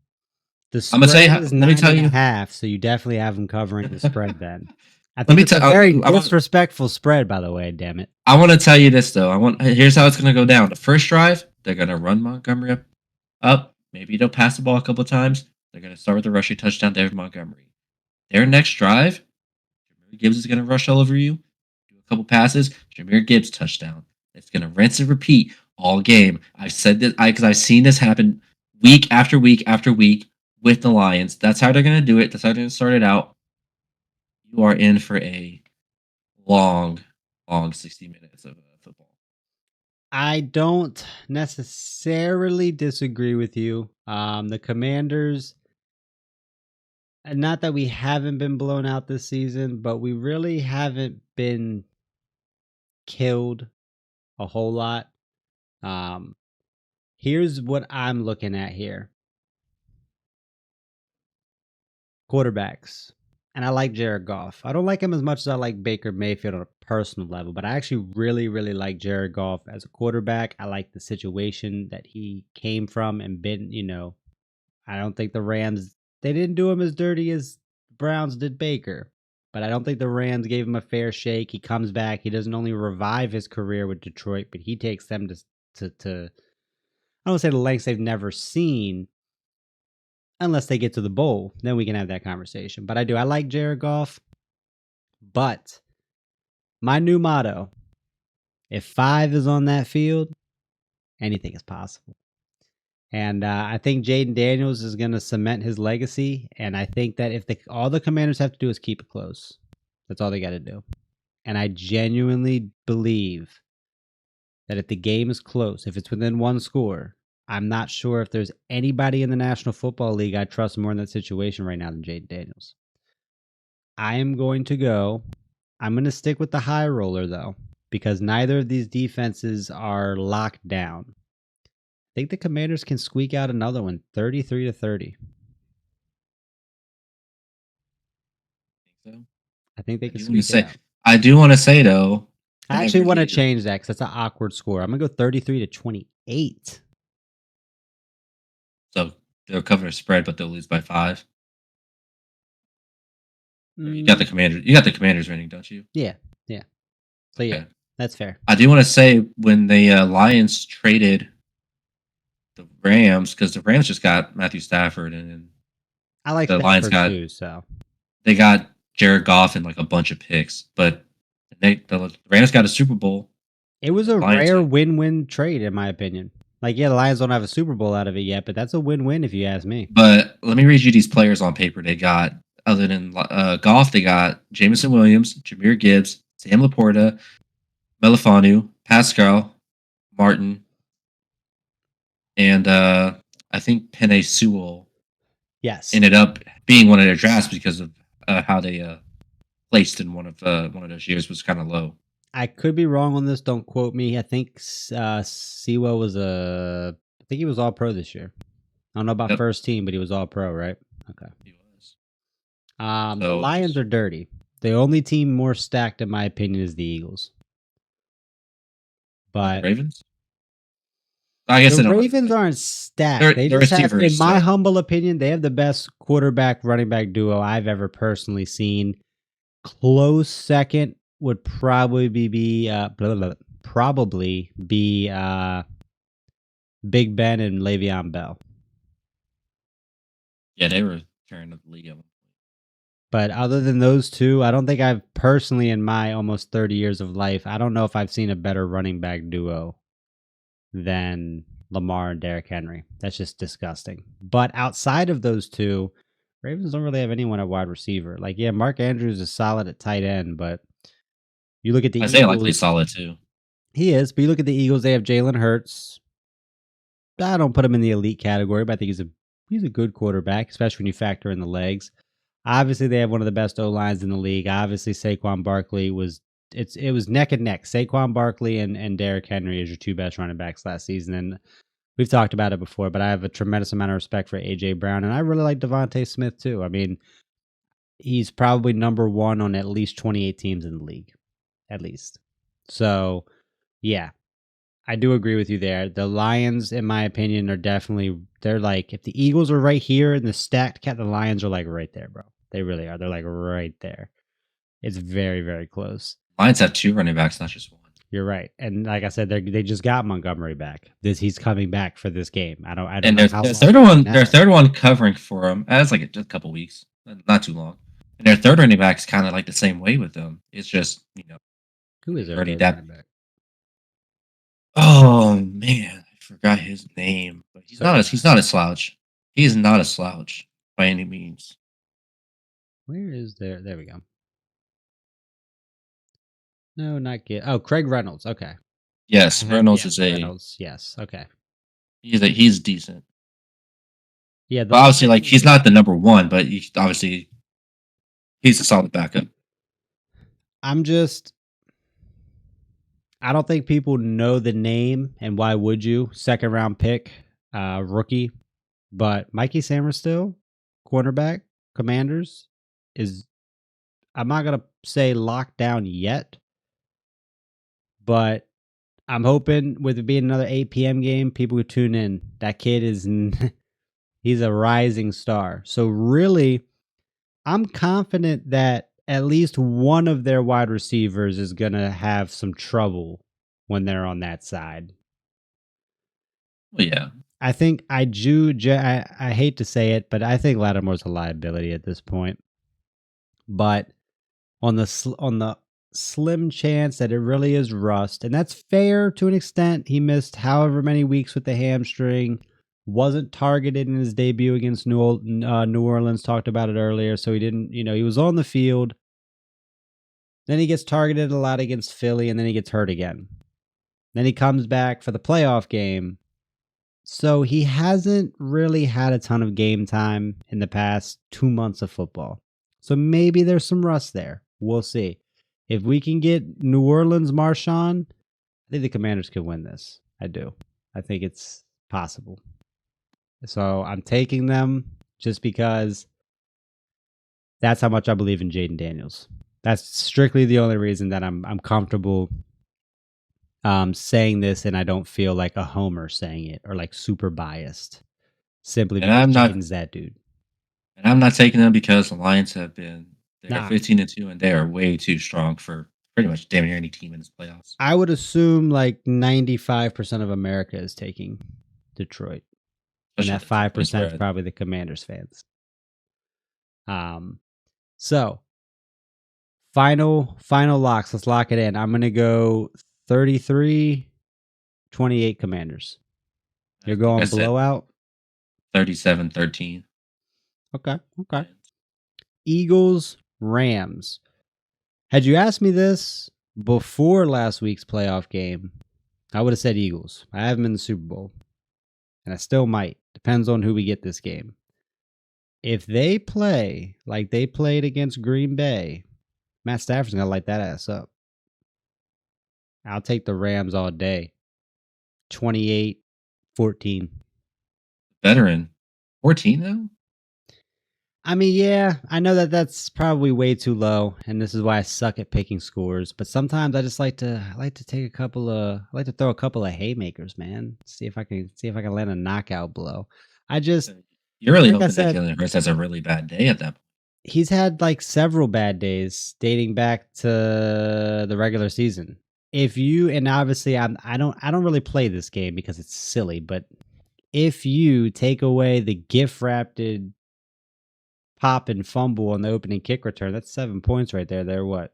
gonna say. spread is Let me tell you. 9.5, so you definitely have them covering the spread then. I Let think me it's a tell. very disrespectful spread, by the way, damn it. I want to tell you this though. Here's how it's gonna go down. The first drive, they're gonna run Montgomery up. Maybe they'll pass the ball a couple of times. They're gonna start with a rushing touchdown. David Montgomery. Their next drive, Jameer Gibbs is gonna rush all over you. Do a couple passes. Jameer Gibbs touchdown. It's gonna rinse and repeat all game. I've said this because I've seen this happen week after week after week with the Lions. That's how they're gonna do it. That's how they're gonna start it out. You are in for a long, long 60 minutes of football. I don't necessarily disagree with you. The Commanders, not that we haven't been blown out this season, but we really haven't been killed a whole lot. Here's what I'm looking at here. Quarterbacks. And I like Jared Goff. I don't like him as much as I like Baker Mayfield on a personal level, but I actually really, really like Jared Goff as a quarterback. I like the situation that he came from and been, I don't think the Rams, they didn't do him as dirty as Browns did Baker, but I don't think the Rams gave him a fair shake. He comes back. He doesn't only revive his career with Detroit, but he takes them to I don't want to say the lengths they've never seen, unless they get to the bowl, then we can have that conversation. But I like Jared Goff. But my new motto, if 5 is on that field, anything is possible. And I think Jaden Daniels is going to cement his legacy. And I think that if all the Commanders have to do is keep it close, that's all they got to do. And I genuinely believe that if the game is close, if it's within one score, I'm not sure if there's anybody in the National Football League I trust more in that situation right now than Jaden Daniels. I'm going to stick with the high roller, though, because neither of these defenses are locked down. I think the Commanders can squeak out another one, 33-30. I think they can squeak it out. I do want to say, though, I actually want to change that because that's an awkward score. I'm going to go 33-28. So they'll cover a spread, but they'll lose by 5. You got the Commanders winning, don't you? Yeah. So yeah, that's fair. I do want to say when the Lions traded the Rams, because the Rams just got Matthew Stafford, and I like the Lions too. So they got Jared Goff and like a bunch of picks, but the Rams got a Super Bowl. It was a rare win-win trade, in my opinion. Like, yeah, the Lions don't have a Super Bowl out of it yet, but that's a win-win if you ask me. But let me read you these players on paper they got. Other than Goff, they got Jameson Williams, Jameer Gibbs, Sam Laporta, Melifanu, Pascal, Martin, and I think Penei Sewell. Yes, ended up being one of their drafts because of how they placed in one of those years was kind of low. I could be wrong on this. Don't quote me. I think Sewell was I think he was all pro this year. I don't know about first team, but he was all pro, right? Okay. He was. The Lions are dirty. The only team more stacked, in my opinion, is the Eagles. But the Ravens? I guess the Ravens aren't stacked. They just have, in my humble opinion, they have the best quarterback running back duo I've ever personally seen. Close second would probably be Big Ben and Le'Veon Bell. Yeah, they were carrying the league. But other than those two, I don't think I've personally, in my almost 30 years of life, I don't know if I've seen a better running back duo than Lamar and Derrick Henry. That's just disgusting. But outside of those two, Ravens don't really have anyone at wide receiver. Like, yeah, Mark Andrews is solid at tight end, but you look at the Isaiah Likely's solid too. He is, but you look at the Eagles, they have Jalen Hurts. I don't put him in the elite category, but I think he's a good quarterback, especially when you factor in the legs. Obviously, they have one of the best O lines in the league. Obviously, Saquon Barkley was it was neck and neck. Saquon Barkley and Derrick Henry is your two best running backs last season, and we've talked about it before. But I have a tremendous amount of respect for AJ Brown, and I really like Devontae Smith too. I mean, he's probably number one on at least 28 teams in the league, at least. So, yeah, I do agree with you there. The Lions, in my opinion, are definitely they're like if the Eagles are right here in the stacked cat, the Lions are like right there, bro. They really are. They're like right there. It's very, very close. Lions have two running backs, not just one. You're right, and like I said, they just got Montgomery back. He's coming back for this game. I don't And know their, how their long third one, now. their third one covering for him as like just a couple weeks, not too long. And their third running back's kind of like the same way with them. It's just Who is he's their already third that. running back? Oh man, I forgot his name, but he's So not a did he's I. not a slouch. He is not a slouch by any means. Where is there? There we go. No, not get. Oh, Craig Reynolds. Okay, I Yes, have Reynolds yeah is a Reynolds. Yes. Okay. he's decent. Yeah, the But obviously, like he's Lions. not the number one, but obviously he's a solid backup. I'm just. I don't think people know the name, and why would you? Second round pick, rookie, but Mikey Samerstill, cornerback, Commanders, is. I'm not gonna say locked down yet, but I'm hoping with it being another 8 p.m. game, people who tune in. That kid is he's a rising star. So really, I'm confident that at least one of their wide receivers is gonna have some trouble when they're on that side. Well, yeah, I think I hate to say it, but I think Lattimore's a liability at this point. But on the slim chance that it really is rust, and that's fair to an extent. He missed however many weeks with the hamstring, wasn't targeted in his debut against New Orleans. Talked about it earlier, so he didn't. He was on the field. Then he gets targeted a lot against Philly, and then he gets hurt again. Then he comes back for the playoff game. So he hasn't really had a ton of game time in the past 2 months of football. So maybe there's some rust there. We'll see. If we can get New Orleans Marshawn, I think the Commanders could win this. I do. I think it's possible. So I'm taking them just because that's how much I believe in Jaden Daniels. That's strictly the only reason that I'm comfortable saying this, and I don't feel like a homer saying it or like super biased. Simply and because I'm not Jaden's that dude. and I'm not taking them because the Lions they're Nah, 15-2 and they are way too strong for pretty much damn near any team in this playoffs. I would assume like 95% of America is taking Detroit, and Especially that with the 2 point 5% is spread. probably the Commanders fans. So final locks. Let's lock it in. I'm gonna go 33-28 Commanders. You're I think I going said blowout. 37-13. Okay. Lions. Eagles Rams. Had you asked me this before last week's playoff game, I would have said Eagles. I have them in the Super Bowl, and I still might. Depends on who we get this game. If they play like they played against Green Bay, Matt Stafford's going to light that ass up. I'll take the Rams all day. 28-14. Veteran. 14 though? I mean, yeah, I know that that's probably way too low, and this is why I suck at picking scores. But sometimes I just like to take I like to throw a couple of haymakers, man. See if I can land a knockout blow. I just You're really like I hoping that said, Jalen Hurts has a really bad day at that point. he's had like several bad days dating back to the regular season. If you and obviously I don't really play this game because it's silly, but if you take away the gift wrapped pop and fumble on the opening kick return, that's 7 points right there. They're what?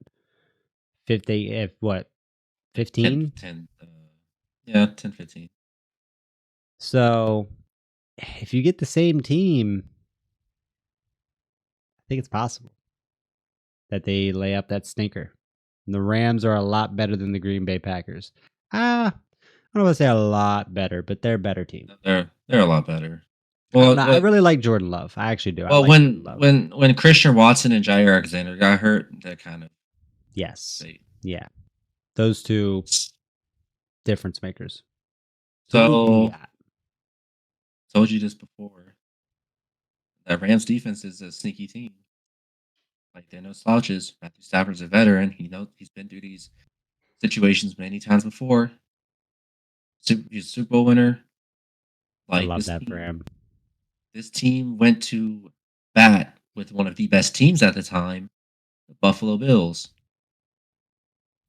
50 if what? 10, 15? 10 yeah, 10, 15. So, if you get the same team, I think it's possible that they lay up that stinker. And the Rams are a lot better than the Green Bay Packers. I don't want to say a lot better, but they're a better team. They're a lot better. I don't Well, know. I really like Jordan Love. I actually do. I well, like Jordan Love. when Christian Watson and Jair Alexander got hurt, that kind of Yes. fate. Yeah. Those two difference makers. So who you So got? told you this before. That Rams defense is a sneaky team. Like they're no slouches. Matthew Stafford's a veteran. He knows he's been through these situations many times before. He's a Super Bowl winner. I Like love that for him. this team went to bat with one of the best teams at the time, the Buffalo Bills.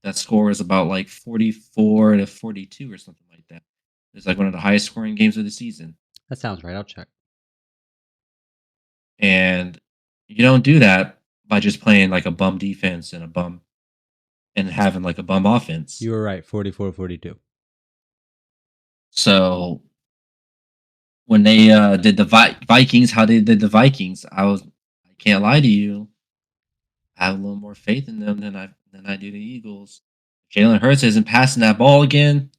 That score was about like 44-42 or something like that. It's like one of the highest scoring games of the season. That sounds right. I'll check. And you don't do that by just playing like a bum defense and having like a bum offense. You were right. 44-42. So when they did the Vikings, how they did the Vikings, I can't lie to you, I have a little more faith in them than I do the Eagles. Jalen Hurts isn't passing that ball again.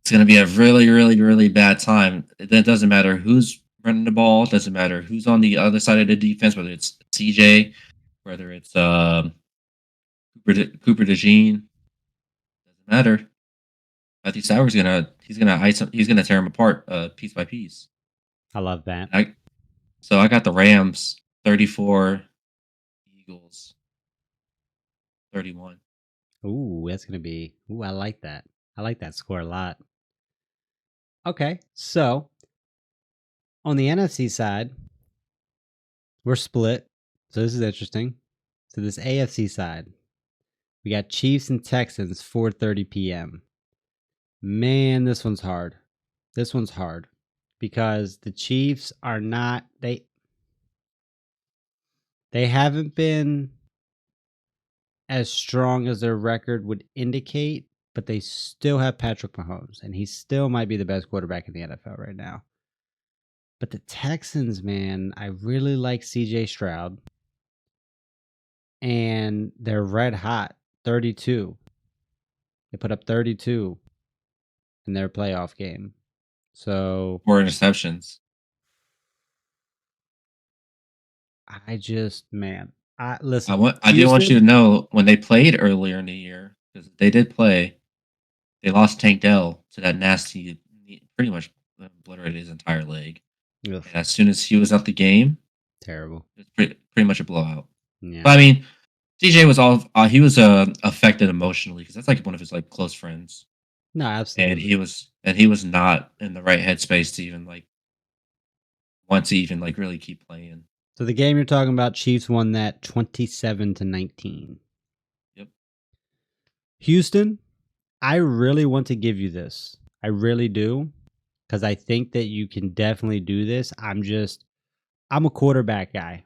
It's going to be a really, really, really bad time. It doesn't matter who's running the ball. It doesn't matter who's on the other side of the defense, whether it's CJ, whether it's Cooper DeJean. Doesn't matter. Matthew Stafford's he's gonna tear him apart piece by piece. I love that. So I got the Rams 34, Eagles 31. Ooh, that's going to be. Ooh, I like that. I like that score a lot. Okay. So on the NFC side, we're split. So this is interesting. So this AFC side, we got Chiefs and Texans, 4:30 p.m. Man, this one's hard. This one's hard because the Chiefs are not they haven't been as strong as their record would indicate, but they still have Patrick Mahomes, and he still might be the best quarterback in the NFL right now. But the Texans, man, I really like CJ Stroud, and they're red hot, 32. They put up 32 in their playoff game. So 4 interceptions. I just, man, listen. I did want you to know when they played earlier in the year, because they did play, they lost Tank Dell to that nasty, pretty much obliterated his entire leg. Ugh, And as soon as he was out the game, terrible. it was pretty much a blowout. Yeah. But I mean, DJ was he was affected emotionally because that's like one of his like close friends. No, absolutely. And he was not in the right headspace to even like want to even like really keep playing. So the game you're talking about, Chiefs won that 27-19. Yep. Houston, I really want to give you this. I really do. Because I think that you can definitely do this. I'm a quarterback guy.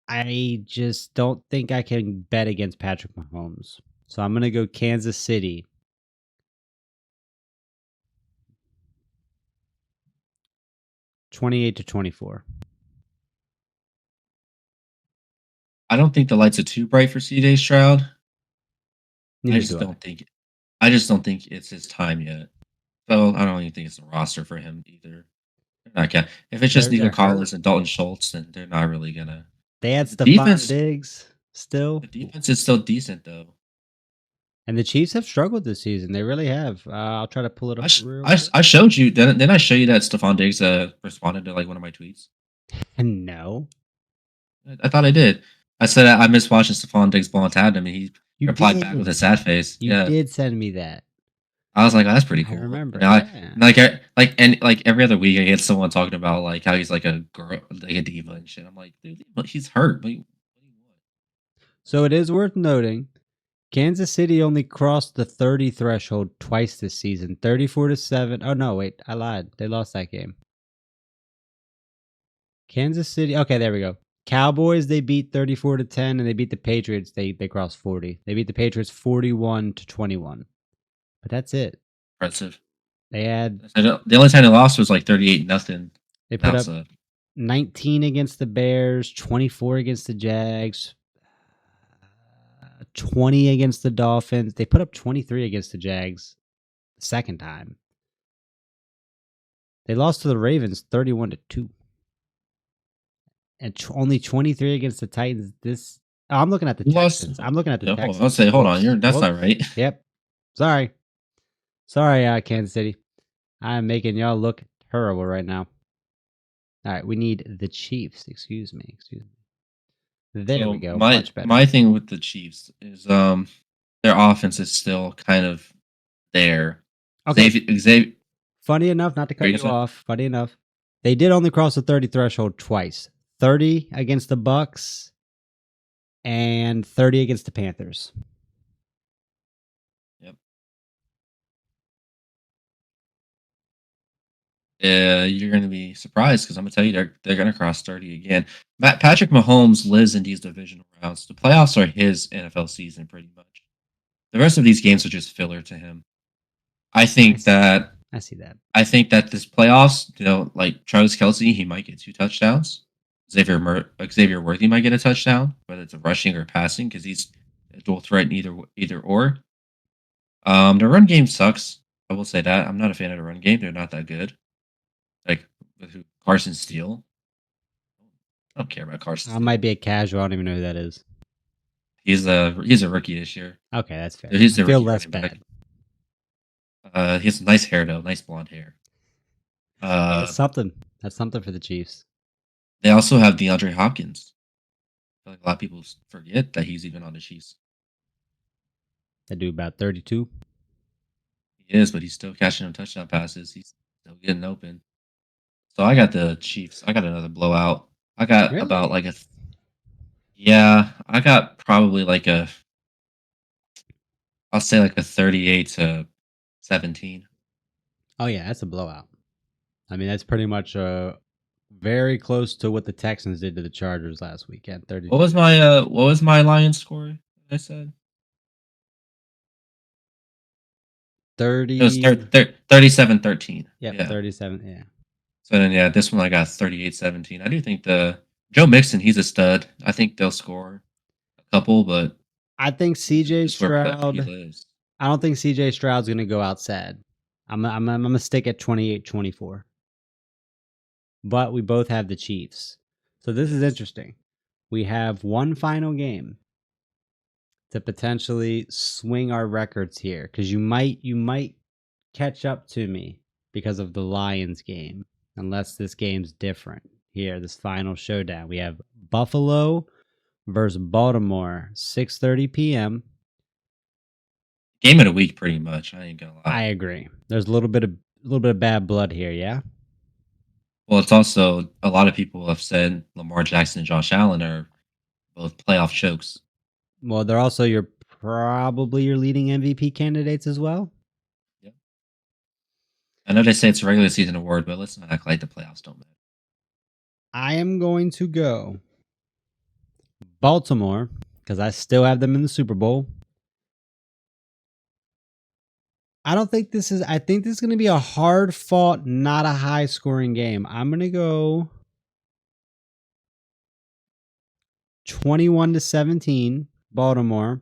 I just don't think I can bet against Patrick Mahomes. So I'm going to go Kansas City. 28-24. I don't think the lights are too bright for CJ Stroud. Neither I just don't think it's his time yet. So I don't even think it's a roster for him either. They're not gonna, if it's just Nico They're Collins hurt. and Dalton Schultz, then they're not really gonna. They had The Stephon Diggs still. The defense is still decent though. And the Chiefs have struggled this season. They really have. I'll try to pull it up real quick. I showed you. Then I show you that Stephon Diggs responded to like one of my tweets. No. I thought I did. I said I miss watching Stephon Diggs ball and tabbed him, and he replied back with a sad face. You did send me that. I was like, oh, that's pretty cool. I remember. And like every other week, I get someone talking about like how he's like a girl, like a diva and shit. I'm like, dude, he's hurt. What do you want? So it is worth noting, Kansas City only crossed the 30 threshold twice this season. 34-7. Oh no, wait, I lied. They lost that game. Kansas City. Okay, there we go. Cowboys, they beat 34-10, and they beat the Patriots. They crossed 40. They beat the Patriots 41-21. But that's it. Impressive. They had the only time they lost was like 38-0. They put up 19 against the Bears, 24 against the Jags, 20 against the Dolphins. They put up 23 against the Jags the second time. They lost to the Ravens 31-2. And only 23 against the Titans. I'm looking at the Who lost? Texans. I'm looking at the Yeah, I'll Texans. say, hold on, Whoops. that's not right. Yep. Sorry, Kansas City. I'm making y'all look terrible right now. All right, we need the Chiefs. Excuse me. There we So go. my Much better. my thing with the Chiefs is their offense is still kind of there. Okay. Xavier, Funny enough, not to cut you you gonna say? off. Funny enough, they did only cross the 30 threshold twice. 30 against the Bucs and 30 against the Panthers. Yep. You're gonna be surprised because I'm gonna tell you they're gonna cross 30 again. Patrick Mahomes lives in these divisional rounds. The playoffs are his NFL season, pretty much. The rest of these games are just filler to him. I think that I see that. I think that this playoffs, like Travis Kelsey, he might get 2 touchdowns. Xavier Worthy might get a touchdown, whether it's a rushing or passing, because he's a dual threat in either or. The run game sucks. I will say that. I'm not a fan of the run game. They're not that good. Like Carson Steele. I don't care about Carson I Steele. might be a casual. I don't even know who that is. He's a rookie this year. Okay, that's fair. He's I the feel rookie less running back. bad. He has nice hair though, nice blonde hair. That's something. That's something for the Chiefs. They also have DeAndre Hopkins. I feel like a lot of people forget that he's even on the Chiefs. They do about 32. He is, but he's still catching them touchdown passes. He's still getting open. So I got the Chiefs. I got another blowout. I got about Really? like I got probably like I'll say like a 38-17. Oh yeah, that's a blowout. I mean, that's pretty much very close to what the Texans did to the Chargers last weekend. 32. What was my Lions score? I said 30. it was 37-13. Yep, Yeah. 37. Yeah. So then this one I got 38-17. I do think the Joe Mixon, he's a stud. I think they'll score a couple, but I think CJ just where he Stroud. lives. I don't think CJ Stroud's going to go outside. I'm going to stick at 28-24. But we both have the Chiefs. So this is interesting. We have one final game to potentially swing our records here, because you might catch up to me because of the Lions game, unless this game's different. Here, this final showdown, we have Buffalo versus Baltimore, 6:30 p.m. Game of the week, pretty much. I ain't gonna lie. I agree. There's a little bit of bad blood here, yeah. Well, it's also a lot of people have said Lamar Jackson and Josh Allen are both playoff chokes. Well, they're also probably your leading MVP candidates as well. Yeah. I know they say it's a regular season award, but let's not act like the playoffs don't matter. I am going to go Baltimore because I still have them in the Super Bowl. I think this is going to be a hard fought, not a high scoring game. I'm going to go 21-17 Baltimore.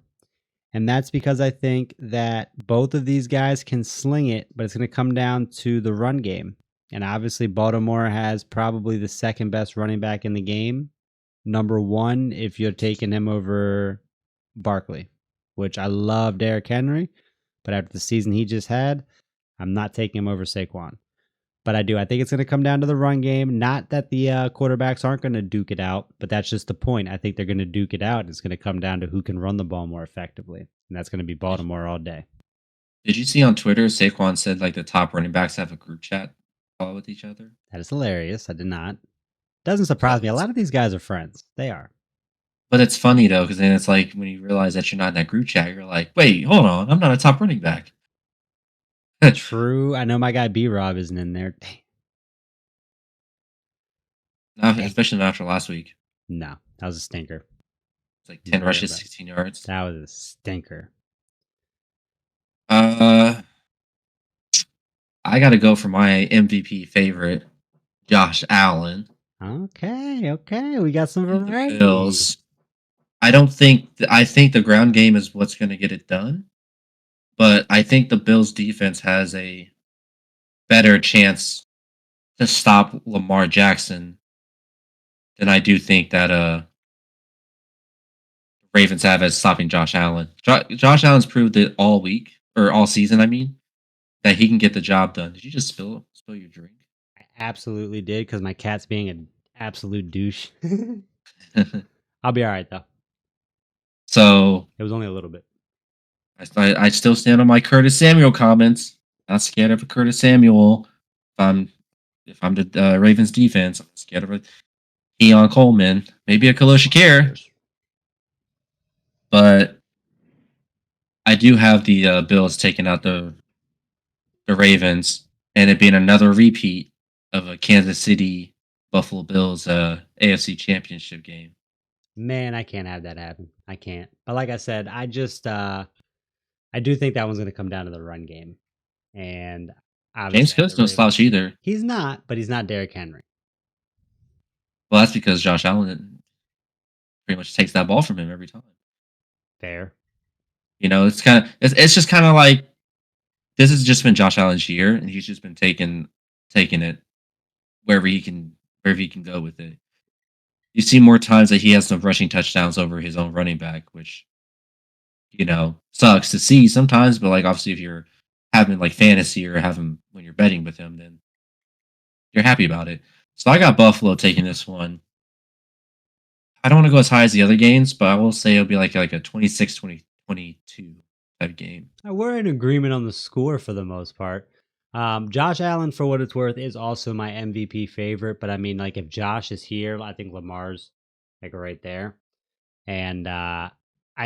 And that's because I think that both of these guys can sling it, but it's going to come down to the run game. And obviously Baltimore has probably the second best running back in the game. Number one, if you're taking him over Barkley, which I love Derrick Henry, but after the season he just had, I'm not taking him over Saquon. But I think it's going to come down to the run game. Not that the quarterbacks aren't going to duke it out, but that's just the point. I think they're going to duke it out. It's going to come down to who can run the ball more effectively, and that's going to be Baltimore all day. Did you see on Twitter, Saquon said like the top running backs have a group chat call with each other? That is hilarious. I did not. Doesn't surprise me. A lot of these guys are friends. They are. But it's funny though, because then it's like when you realize that you're not in that group chat, you're like, wait, hold on, I'm not a top running back. True. I know my guy B-Rob isn't in there. Especially after last week. No, that was a stinker. It's like 10 rushes, 16 yards. That was a stinker. I got to go for my MVP favorite, Josh Allen. Okay. We got some variety. Bills. I think the ground game is what's going to get it done, but I think the Bills defense has a better chance to stop Lamar Jackson than I do think that Ravens have as stopping Josh Allen. Josh Allen's proved it all week or all season. I mean that he can get the job done. Did you just spill your drink? I absolutely did because my cat's being an absolute douche. I'll be all right though. So It was only a little bit. I still stand on my Curtis Samuel comments. Not scared of a Curtis Samuel. If I'm the Ravens defense, I'm scared of a Keon Coleman, maybe a Khalil Shakir, Cheers. but I do have the Bills taking out the Ravens, and it being another repeat of a Kansas City Buffalo Bills AFC Championship game. Man, I can't have that happen. I can't. But like I said, I just I do think that one's going to come down to the run game, and James obviously I have the Cook's no slouch Ravens. either. He's not, but he's not Derrick Henry. Well, that's because Josh Allen pretty much takes that ball from him every time. Fair. It's just kind of like this has just been Josh Allen's year, and he's just been taking it wherever he can go with it. You see more times that he has some rushing touchdowns over his own running back, which sucks to see sometimes. But like obviously, if you're having like fantasy or having when you're betting with him, then you're happy about it. So I got Buffalo taking this one. I don't want to go as high as the other games, but I will say it'll be like a 26-22 type game. We're in agreement on the score for the most part. Josh Allen, for what it's worth, is also my MVP favorite. But I mean, like, if Josh is here, I think Lamar's like right there, and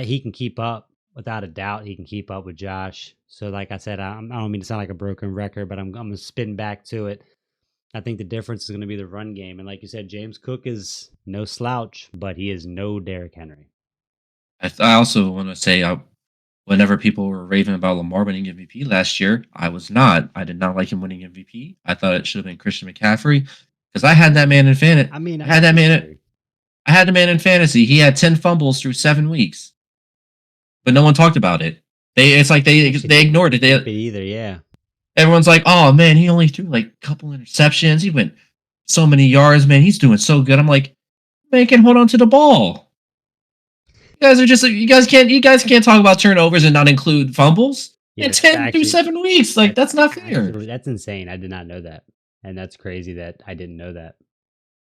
he can keep up without a doubt. He can keep up with Josh. So, like I said, I don't mean to sound like a broken record, but I'm gonna spin back to it. I think the difference is going to be the run game, and like you said, James Cook is no slouch, but he is no Derrick Henry. I also want to say, whenever people were raving about Lamar winning MVP last year, I was not. I did not like him winning MVP. I thought it should have been Christian McCaffrey because I had that man in fantasy. I mean, I I had that man. disagree. I had the man in fantasy. He had 10 fumbles through 7 weeks, but no one talked about it. It's like I actually they didn't ignored it. skip it either. Yeah. Everyone's like, "Oh man, he only threw like a couple interceptions. He went so many yards, man. He's doing so good." I'm like, "Man, can hold on to the ball. You guys can't talk about turnovers and not include fumbles. Yeah, And that's 10 through actually 7 weeks, like that's not fair." that's insane. I did not know that, and that's crazy that I didn't know that.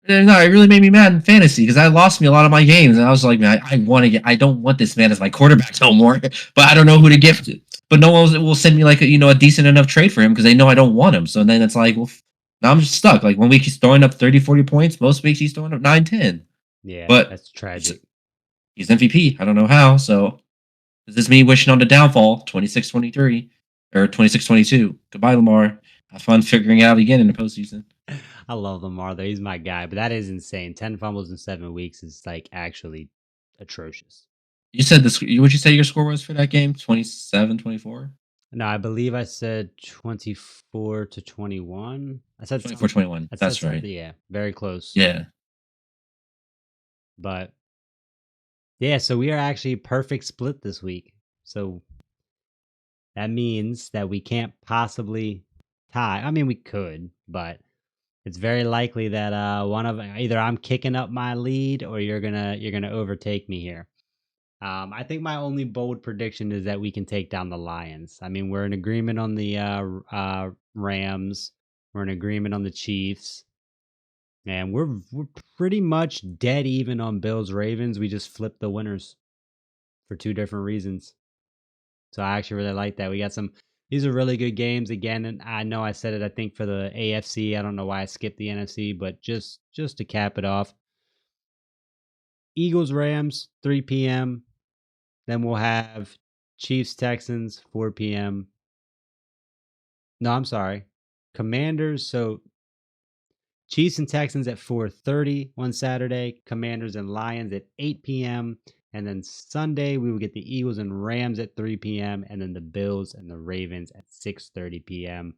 No, it really made me mad in fantasy because I lost me a lot of my games, and I was like, "Man, I want to get. I don't want this man as my quarterback no more." But I don't know who to gift it. But no one will send me like a decent enough trade for him because they know I don't want him. So then it's like, well, now I'm just stuck. Like 1 week he's throwing up 30, 40 points. Most weeks he's throwing up 9, 10. Yeah, But that's he's, tragic. he's MVP. I don't know how. So this is me wishing on the downfall. 26-23 or 26-22. Goodbye, Lamar. Have fun figuring it out again in the postseason. I love Lamar though; he's my guy. But that is insane. 10 fumbles in 7 weeks is like actually atrocious. You said this. Would you say your score was for that game? 27-24. No, I believe I said 24-21. I said 24-21. I said That's right. something. Yeah, very close. Yeah. But yeah, so we are actually perfect split this week. So that means that we can't possibly tie. I mean, we could, but it's very likely that one of either I'm kicking up my lead or you're gonna overtake me here. I think my only bold prediction is that we can take down the Lions. I mean, we're in agreement on the Rams. We're in agreement on the Chiefs, and we're pretty much dead even on Bills Ravens. We just flipped the winners for two different reasons. So I actually really like that. We got some. These are really good games again, and I know I said it. I think for the AFC, I don't know why I skipped the NFC, but just to cap it off, Eagles Rams 3 p.m. Then we'll have Chiefs Texans 4 p.m. No, I'm sorry, Commanders. So Chiefs and Texans at 4:30 on Saturday. Commanders and Lions at 8 p.m. And then Sunday, we will get the Eagles and Rams at 3 p.m. And then the Bills and the Ravens at 6:30 p.m.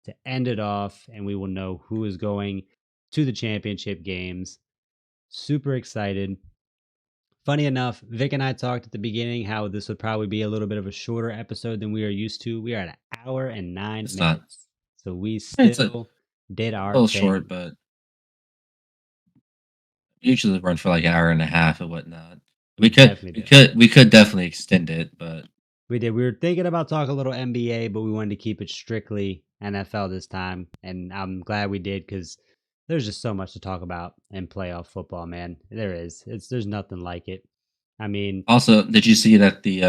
to end it off. And we will know who is going to the championship games. Super excited. Funny enough, Vic and I talked at the beginning how this would probably be a little bit of a shorter episode than we are used to. We are at an hour and nine It's not. minutes. So we It's a still did A our little short, thing. but usually run for like an hour and a half and whatnot. We definitely did. We could definitely extend it, but We did. We were thinking about talking a little NBA, but we wanted to keep it strictly NFL this time, and I'm glad we did because there's just so much to talk about in playoff football, man. There is. There's nothing like it. I mean, also, did you see that the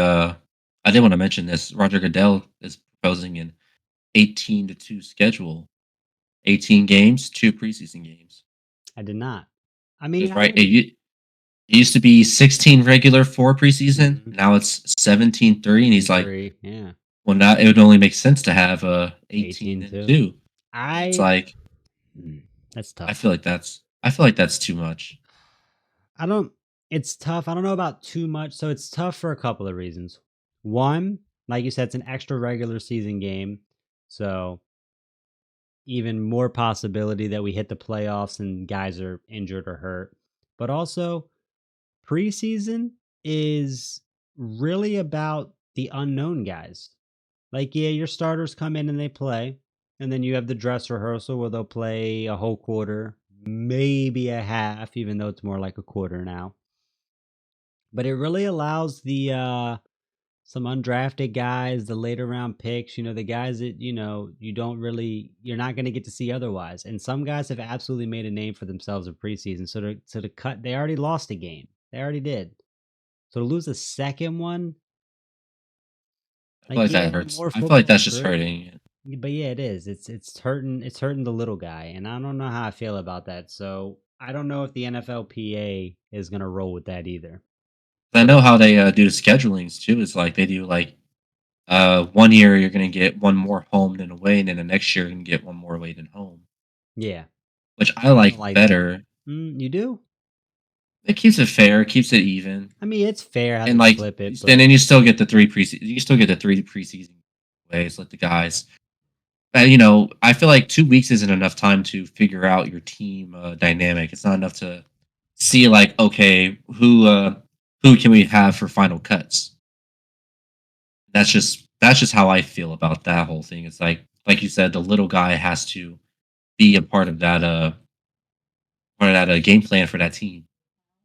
I did want to mention this. Roger Goodell is proposing an 18-2 schedule. 18 games, 2 preseason games. I did not. I mean, Because I right, wouldn't. it used to be 16 regular, 4 preseason. Mhm. Now it's 17-3, and he's like, 3, yeah, well, now it would only make sense to have 18 18 and too. 2. And it's I. like That's tough. I feel like that's too much. I don't. It's tough. I don't know about too much. So it's tough for a couple of reasons. One, like you said, it's an extra regular season game, so even more possibility that we hit the playoffs and guys are injured or hurt. But also, preseason is really about the unknown guys. Like, yeah, your starters come in and they play, and then you have the dress rehearsal where they'll play a whole quarter, maybe a half, even though it's more like a quarter now. But it really allows the some undrafted guys, the later round picks, the guys that, you don't really you're not going to get to see otherwise. And some guys have absolutely made a name for themselves in preseason. So to cut, they already lost a game. They already did. So to lose a second one, I feel like, like that yeah, hurts. more I feel like football is that's just great. hurting it. But yeah, it is. It's hurting the little guy, and I don't know how I feel about that. So I don't know if the NFLPA is going to roll with that either. I know how they do the schedulings too. It's like they do like one year you're gonna get one more home than away, and then the next year you're gonna get one more away than home, Yeah. which I I don't like like that. better. You do? It keeps it fair, keeps it even, I mean, it's fair how and they like, flip it, and but then you still get the three preseason. You still get the 3 preseason ways. Let the guys. I feel like 2 weeks isn't enough time to figure out your team dynamic. It's not enough to see like, okay, who can we have for final cuts? That's just how I feel about that whole thing. It's like you said, the little guy has to be a part of that game plan for that team.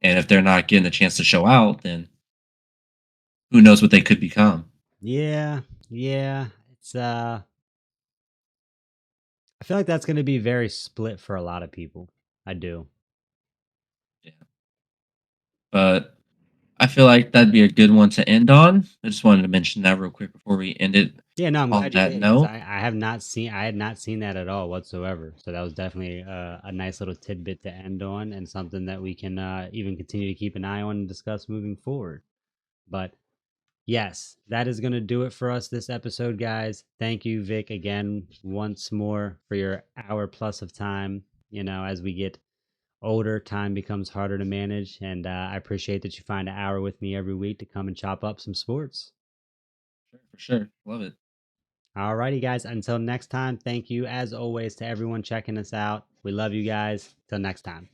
And if they're not getting a chance to show out, then who knows what they could become. yeah, yeah, it's I feel like that's going to be very split for a lot of people. I do. Yeah. But I feel like that'd be a good one to end on. I just wanted to mention that real quick before we end it Yeah, no, I'm on glad you that did because note. I had not seen that at all whatsoever. So that was definitely a nice little tidbit to end on and something that we can even continue to keep an eye on and discuss moving forward. But yes, that is going to do it for us this episode, guys. Thank you, Vic, again, once more for your hour plus of time. As we get older, time becomes harder to manage. And I appreciate that you find an hour with me every week to come and chop up some sports. Sure, for sure. Love it. Alrighty, guys. Until next time, thank you as always to everyone checking us out. We love you guys. Till next time.